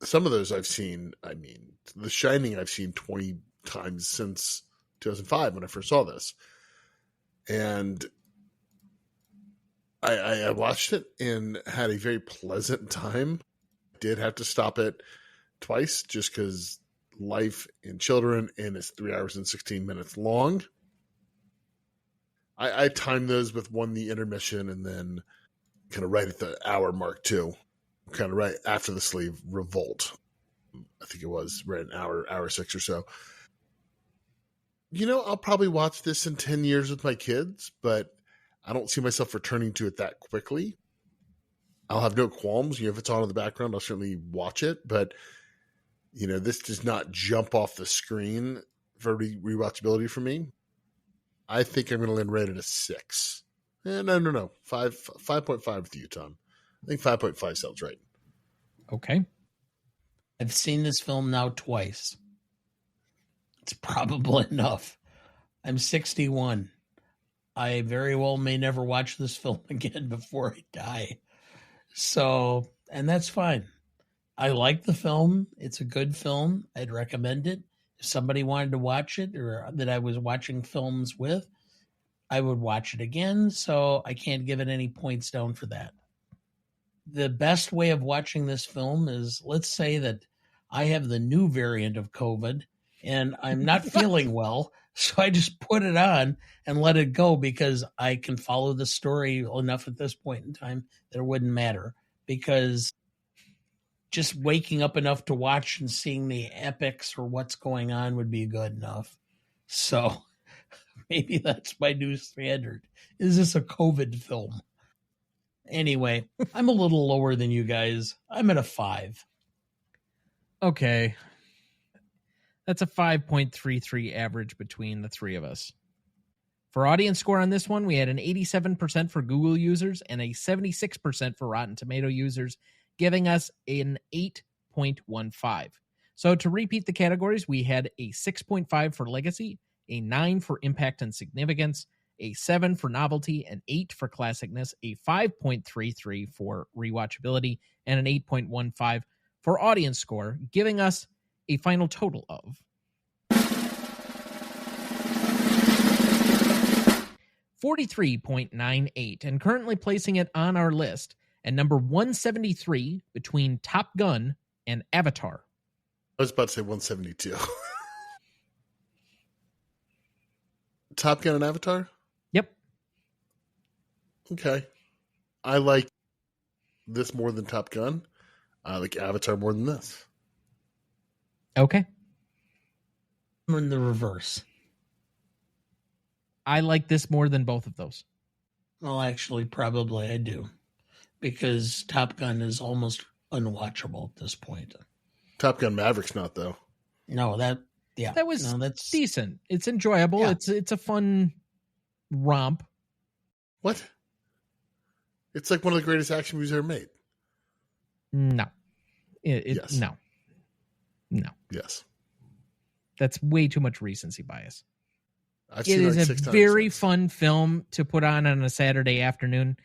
some of those I've seen, The Shining I've seen 20 times since 2005 when I first saw this. And I watched it and had a very pleasant time. Did have to stop it twice just because life and children, and it's 3 hours and 16 minutes long. I timed those with the intermission and then kind of right at the hour mark too, kind of right after the sleeve Revolt. I think it was right an hour 6 or so. I'll probably watch this in 10 years with my kids, but I don't see myself returning to it that quickly. I'll have no qualms. If it's on in the background, I'll certainly watch it, but this does not jump off the screen for rewatchability for me. I think I'm going to land right at a 6. No. 5.5 with you, Tom. I think 5.5 sounds right. Okay. I've seen this film now twice. It's probably enough. I'm 61. I very well may never watch this film again before I die. So, and that's fine. I like the film. It's a good film. I'd recommend it. If somebody wanted to watch it or that I was watching films with, I would watch it again. So I can't give it any points down for that. The best way of watching this film is, let's say that I have the new variant of COVID and I'm not feeling well. So I just put it on and let it go because I can follow the story enough at this point in time that it wouldn't matter, because just waking up enough to watch and seeing the epics or what's going on would be good enough. So maybe that's my new standard. Is this a COVID film? Anyway, I'm a little lower than you guys. I'm at a 5. Okay. That's a 5.33 average between the three of us. For audience score on this one, we had an 87% for Google users and a 76% for Rotten Tomato users, giving us an 8.15. So to repeat the categories, we had a 6.5 for legacy, a 9 for impact and significance, a 7 for novelty, an 8 for classicness, a 5.33 for rewatchability, and an 8.15 for audience score, giving us a final total of 43.98, and currently placing it on our list at number 173 between Top Gun and Avatar. I was about to say 172. Top Gun and Avatar? Yep. Okay. I like this more than Top Gun. I like Avatar more than this. Okay. I'm in the reverse. I like this more than both of those. Well, actually, probably I do. Because Top Gun is almost unwatchable at this point. Top Gun Maverick's not, though. No, that was that's decent. It's enjoyable. Yeah. It's a fun romp. What? It's like one of the greatest action movies ever made. No. Yes. No. Yes. That's way too much recency bias. I've It seen is like a 6 times very since. fun film to put on a Saturday afternoon,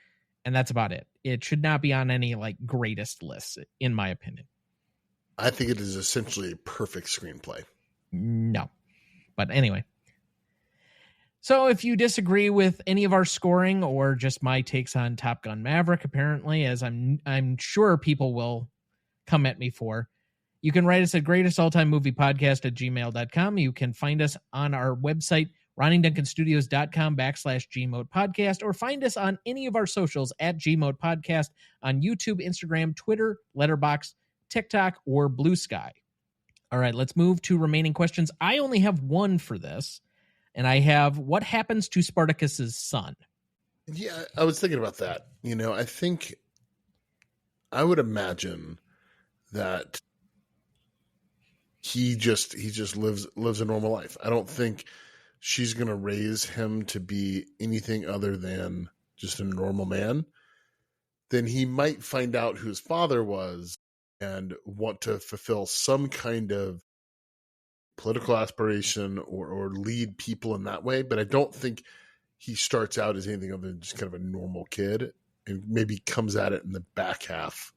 and that's about it. It should not be on any like greatest lists, in my opinion. I think it is essentially a perfect screenplay. No. But anyway. So if you disagree with any of our scoring or just my takes on Top Gun Maverick, apparently, as I'm sure people will come at me for, you can write us at greatestalltimemoviepodcast@gmail.com. You can find us on our website, roningduncanstudios.com/gmode podcast, or find us on any of our socials at gmode podcast on YouTube, Instagram, Twitter, Letterboxd, TikTok, or Blue Sky. All right, let's move to remaining questions. I only have one for this, and I have, what happens to Spartacus's son? Yeah, I was thinking about that. I think I would imagine that he just lives a normal life. I don't think she's going to raise him to be anything other than just a normal man. Then he might find out who his father was and want to fulfill some kind of political aspiration or lead people in that way. But I don't think he starts out as anything other than just kind of a normal kid and maybe comes at it in the back half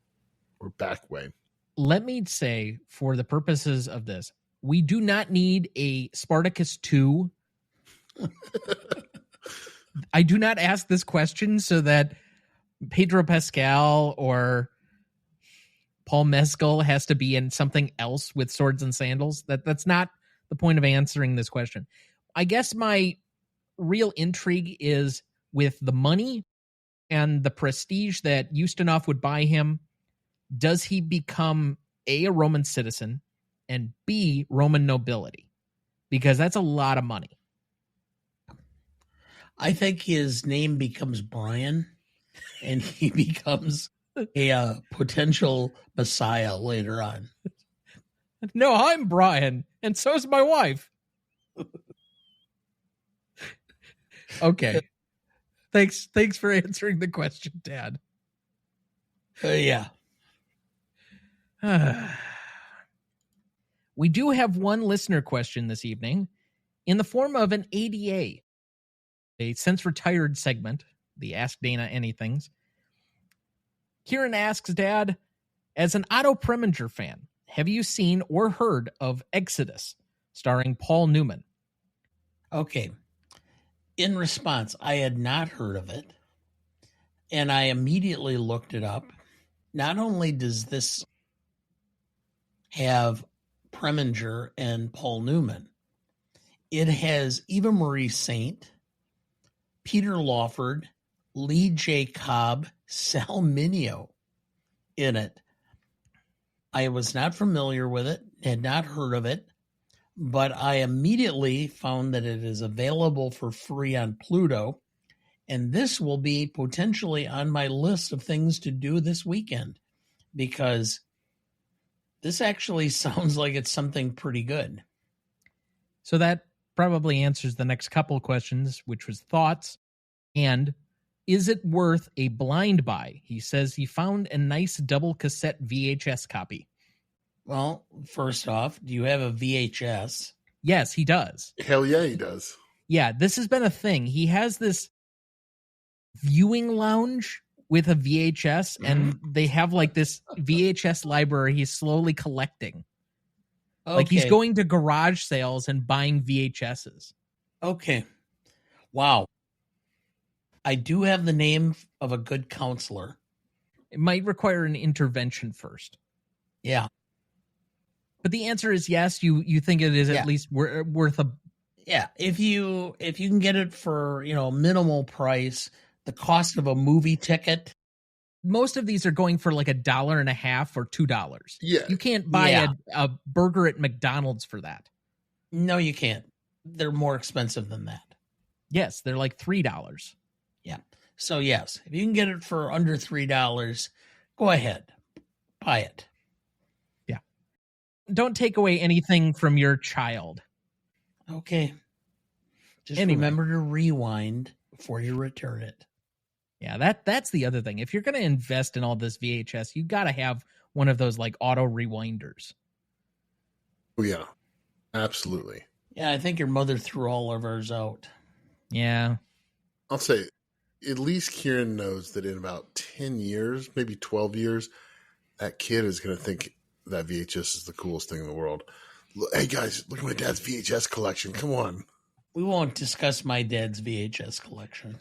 or back way. Let me say, for the purposes of this, we do not need a Spartacus 2. I do not ask this question so that Pedro Pascal or Paul Mescal has to be in something else with swords and sandals. That's not the point of answering this question. I guess my real intrigue is with the money and the prestige that Ustinov would buy him. Does he become A, a Roman citizen, and B, Roman nobility? Because that's a lot of money. I think his name becomes Brian, and he becomes a potential messiah later on. No, I'm Brian, and so's my wife. Okay. Thanks for answering the question, Dad. Yeah. We do have one listener question this evening in the form of an ADA, a since retired segment, the Ask Dana Anythings. Kieran asks, Dad, as an Otto Preminger fan, have you seen or heard of Exodus, starring Paul Newman? Okay. In response, I had not heard of it, and I immediately looked it up. Not only does this have Preminger and Paul Newman, it has Eva Marie Saint, Peter Lawford, Lee J. Cobb, Sal Mineo in it. I was not familiar with it, had not heard of it, but I immediately found that it is available for free on Pluto. And this will be potentially on my list of things to do this weekend because this actually sounds like it's something pretty good. So that probably answers the next couple questions, which was thoughts and is it worth a blind buy? He says he found a nice double cassette VHS copy. Well, first off, do you have a VHS? Yes, he does. Hell yeah, he does. Yeah, this has been a thing. He has this viewing lounge with a VHS, and they have like this VHS library he's slowly collecting. Okay. Like he's going to garage sales and buying VHSs. Okay. Wow. I do have the name of a good counselor. It might require an intervention first. Yeah. But the answer is yes. You think it is at least worth a... Yeah. If you can get it for, minimal price, the cost of a movie ticket. Most of these are going for like $1.50 or $2. Yeah. You can't buy a burger at McDonald's for that. No, you can't. They're more expensive than that. Yes, they're like $3. Yeah. So yes, if you can get it for under $3, go ahead. Buy it. Yeah. Don't take away anything from your child. Okay. Just Anyway. remember to rewind before you return it. Yeah, that's the other thing. If you're going to invest in all this VHS, you got to have one of those like auto rewinders. Oh, yeah. Absolutely. Yeah, I think your mother threw all of ours out. Yeah. I'll say, at least Kieran knows that in about 10 years, maybe 12 years, that kid is going to think that VHS is the coolest thing in the world. Hey, guys, look at my dad's VHS collection. Come on. We won't discuss my dad's VHS collection.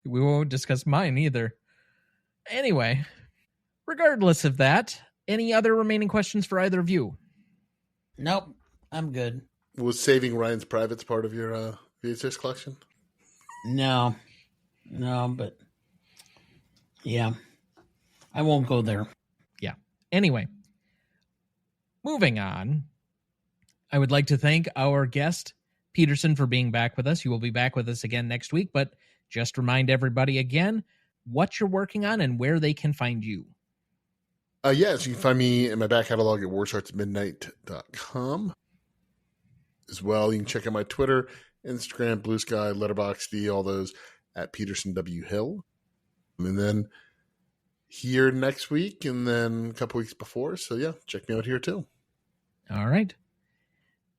We won't discuss mine either. Anyway, regardless of that, any other remaining questions for either of you? Nope, I'm good. Was Saving Ryan's Privates part of your VHS collection? No, but yeah, I won't go there. Yeah. Anyway, moving on, I would like to thank our guest, Peterson, for being back with us. He will be back with us again next week, but just remind everybody again what you're working on and where they can find you. Yes, you can find me in my back catalog at warstartsmidnight.com. As well, you can check out my Twitter, Instagram, Blue Sky, Letterboxd, all those at Peterson W. Hill. And then here next week and then a couple weeks before. So, yeah, check me out here too. All right.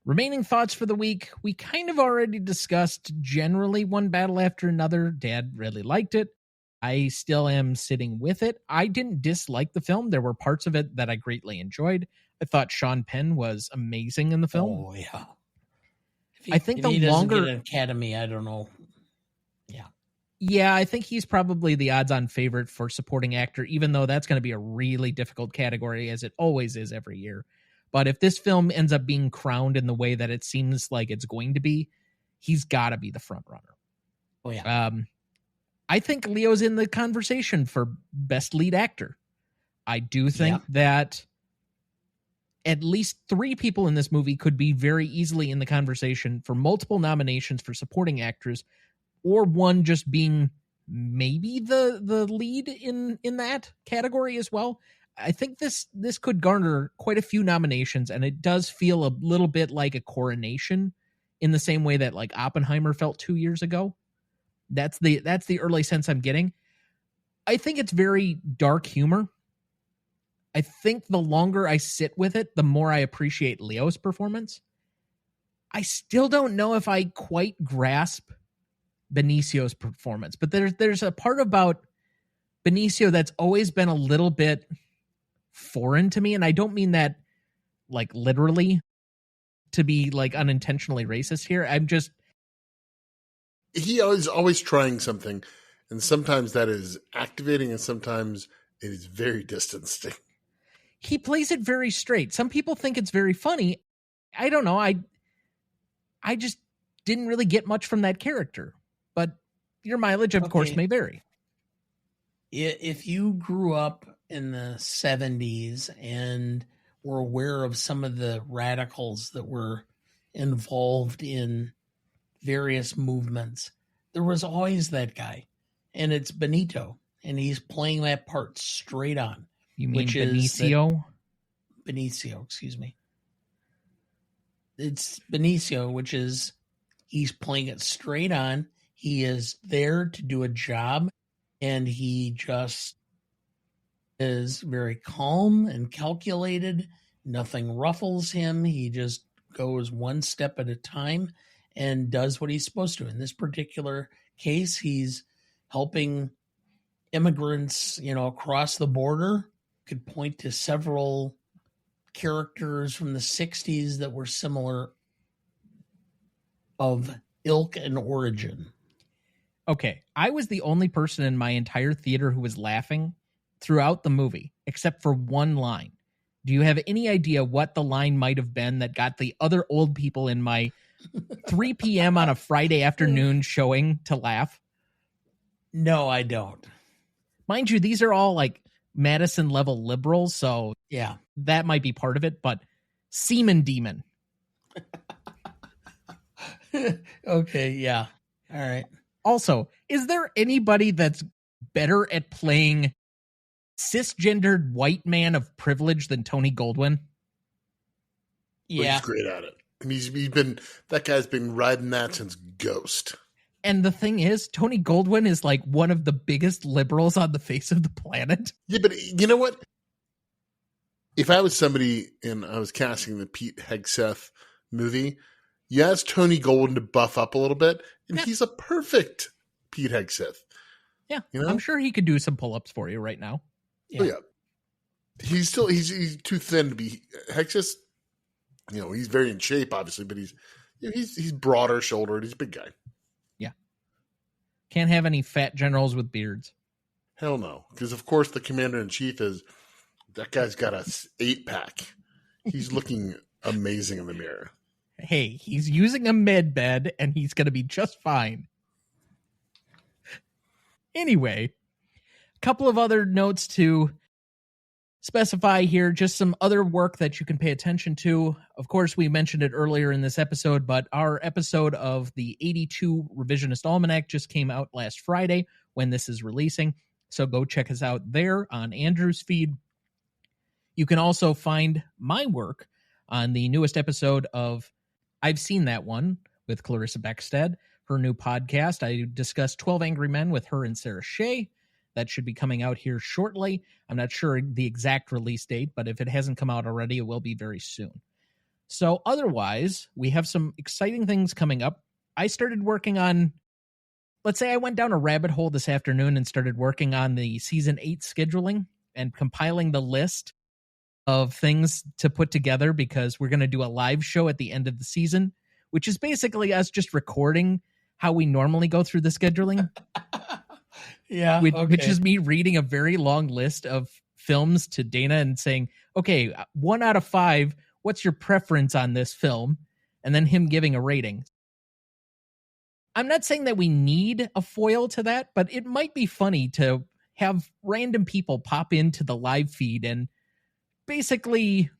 Remaining thoughts for the week. We kind of already discussed generally One Battle After Another. Dad really liked it. I still am sitting with it. I didn't dislike the film. There were parts of it that I greatly enjoyed. I thought Sean Penn was amazing in the film. Oh, yeah. I think if he doesn't get an Academy, I don't know. Yeah, I think he's probably the odds-on favorite for supporting actor, even though that's going to be a really difficult category, as it always is every year. But if this film ends up being crowned in the way that it seems like it's going to be, he's got to be the front runner. Oh, yeah. I think Leo's in the conversation for best lead actor. I do think that at least 3 people in this movie could be very easily in the conversation for multiple nominations for supporting actors, or one just being maybe the lead in that category as well. I think this could garner quite a few nominations, and it does feel a little bit like a coronation in the same way that like Oppenheimer felt 2 years ago. That's the early sense I'm getting. I think it's very dark humor. I think the longer I sit with it, the more I appreciate Leo's performance. I still don't know if I quite grasp Benicio's performance, but there's a part about Benicio that's always been a little bit foreign to me, and I don't mean that like literally to be like unintentionally racist here. I'm just He is always trying something, and sometimes that is activating, and sometimes it is very distancing. He plays it very straight. Some people think it's very funny. I don't know. I just didn't really get much from that character. But your mileage, of course, may vary. If you grew up in the 70s and were aware of some of the radicals that were involved in various movements, there was always that guy, and it's Benito, and he's playing that part straight on. You mean which Benicio? Benicio, excuse me. It's Benicio, which is he's playing it straight on. He is there to do a job, and he just is very calm and calculated. Nothing ruffles him. He just goes one step at a time and does what he's supposed to. In this particular case, he's helping immigrants, across the border. Could point to several characters from the 60s that were similar of ilk and origin. Okay, I was the only person in my entire theater who was laughing throughout the movie, except for one line. Do you have any idea what the line might have been that got the other old people in my 3 p.m. on a Friday afternoon showing to laugh? No, I don't. Mind you, these are all like Madison level liberals, so yeah, that might be part of it, but Semen Demon. Okay, yeah. All right. Also, is there anybody that's better at playing cisgendered white man of privilege than Tony Goldwyn? Yeah. He's great at it. And that guy's been riding that since Ghost. And the thing is, Tony Goldwyn is like one of the biggest liberals on the face of the planet. Yeah, but you know what? If I was somebody and I was casting the Pete Hegseth movie, you ask Tony Goldwyn to buff up a little bit, and he's a perfect Pete Hegseth. Yeah, I'm sure he could do some pull-ups for you right now. Yeah. Oh, yeah. He's too thin to be Hegseth. He's very in shape, obviously, but he's broader shouldered. He's a big guy. Yeah. Can't have any fat generals with beards. Hell no. Because, of course, the commander-in-chief that guy's got a 8-pack. He's looking amazing in the mirror. Hey, he's using a med bed, and he's going to be just fine. Anyway, a couple of other notes to specify here, just some other work that you can pay attention to. Of course, we mentioned it earlier in this episode, but our episode of the 82 Revisionist Almanac just came out last Friday when this is releasing. So go check us out there on Andrew's feed. You can also find my work on the newest episode of I've Seen That One with Clarissa Beckstead, her new podcast. I discussed 12 Angry Men with her and Sarah Shea. That should be coming out here shortly. I'm not sure the exact release date, but if it hasn't come out already, it will be very soon. So otherwise, we have some exciting things coming up. I started working on, let's say I went down a rabbit hole this afternoon and started working on the season 8 scheduling and compiling the list of things to put together, because we're going to do a live show at the end of the season, which is basically us just recording how we normally go through the scheduling. Yeah, which is me reading a very long list of films to Dana and saying, okay, 1 out of 5, what's your preference on this film? And then him giving a rating. I'm not saying that we need a foil to that, but it might be funny to have random people pop into the live feed and basically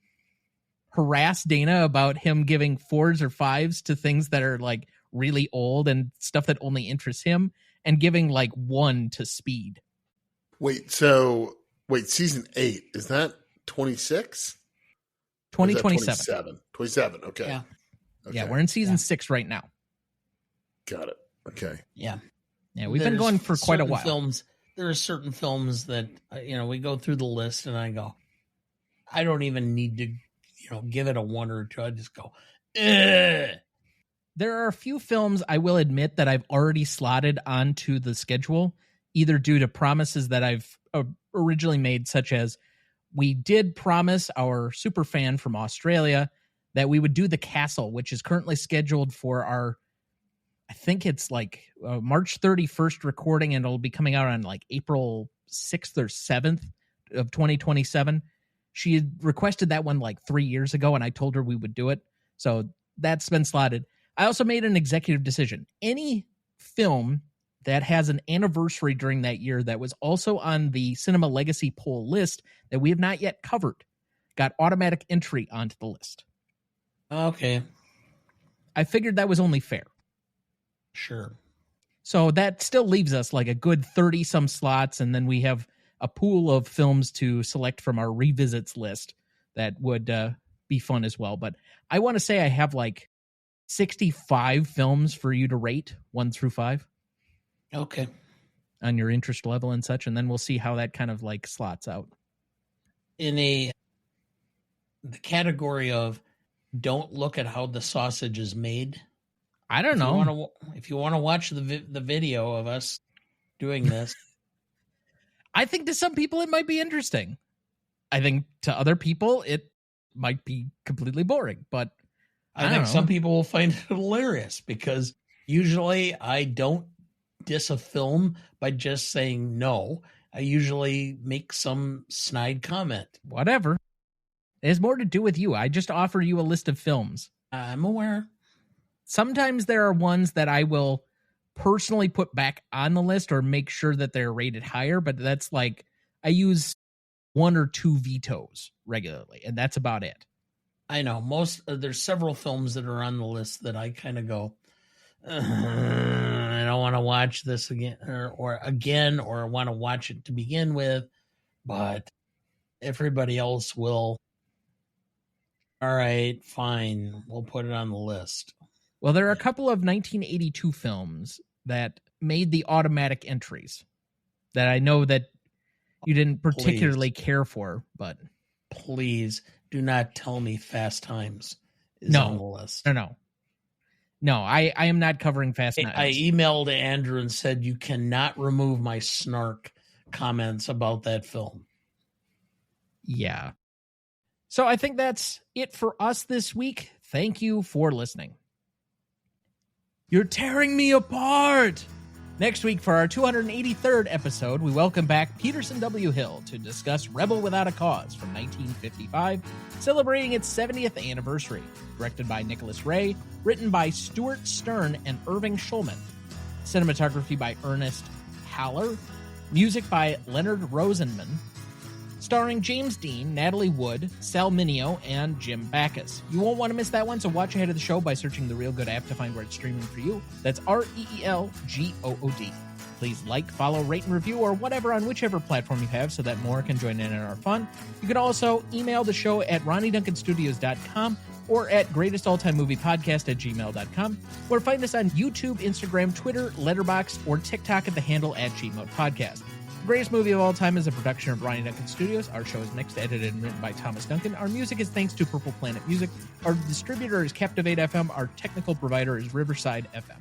harass Dana about him giving 4s or 5s to things that are like really old and stuff that only interests him, and giving like 1 to Speed. Wait, season 8, is that 26? 2027. 27, okay. Yeah. Okay. Yeah, we're in season 6 right now. Got it. Okay. Yeah. Yeah, we've been going for quite a while. There are certain films that, we go through the list and I go, I don't even need to, give it a 1 or 2. I just go, ugh. There are a few films, I will admit, that I've already slotted onto the schedule, either due to promises that I've originally made, such as we did promise our super fan from Australia that we would do The Castle, which is currently scheduled for our, I think it's like March 31st recording, and it'll be coming out on like April 6th or 7th of 2027. She had requested that one like 3 years ago, and I told her we would do it. So that's been slotted. I also made an executive decision. Any film that has an anniversary during that year that was also on the Cinema Legacy poll list that we have not yet covered got automatic entry onto the list. Okay. I figured that was only fair. Sure. So that still leaves us like a good 30-some slots, and then we have a pool of films to select from our revisits list that would be fun as well. But I want to say I have like 65 films for you to rate 1 through 5. Okay. On your interest level and such, and then we'll see how that kind of like slots out. In the category of don't look at how the sausage is made. I don't know. If you want to watch the video of us doing this. I think to some people it might be interesting. I think to other people it might be completely boring, but I think some people will find it hilarious because usually I don't diss a film by just saying no. I usually make some snide comment. Whatever. It has more to do with you. I just offer you a list of films. I'm aware. Sometimes there are ones that I will personally put back on the list or make sure that they're rated higher, but that's like I use 1 or 2 vetoes regularly, and that's about it. I know. There's several films that are on the list that I kind of go, I don't want to watch this again or I want to watch it to begin with, but everybody else will. All right, fine. We'll put it on the list. Well, there are a couple of 1982 films that made the automatic entries that I know that you didn't particularly care for, but please do not tell me Fast Times is on the list. No, I am not covering Fast Times. I emailed Andrew and said you cannot remove my snark comments about that film. Yeah. So I think that's it for us this week. Thank you for listening. You're tearing me apart! Next week, for our 283rd episode, we welcome back Peterson W. Hill to discuss Rebel Without a Cause from 1955, celebrating its 70th anniversary. Directed by Nicholas Ray, written by Stuart Stern and Irving Shulman. Cinematography by Ernest Haller. Music by Leonard Rosenman. Starring James Dean, Natalie Wood, Sal Mineo, and Jim Backus. You won't want to miss that one, so watch ahead of the show by searching the Real Good app to find where it's streaming for you. That's REELGOOD. Please like, follow, rate, and review, or whatever on whichever platform you have so that more can join in our fun. You can also email the show at RonnieDuncanStudios.com or at greatestaltimemoviepodcast@gmail.com, or find us on YouTube, Instagram, Twitter, Letterboxd, or TikTok at the handle @GModePodcast. The Greatest Movie of All Time is a production of Ronnie Duncan Studios. Our show is mixed, edited, and written by Thomas Duncan. Our music is thanks to Purple Planet Music. Our distributor is Captivate FM. Our technical provider is Riverside FM.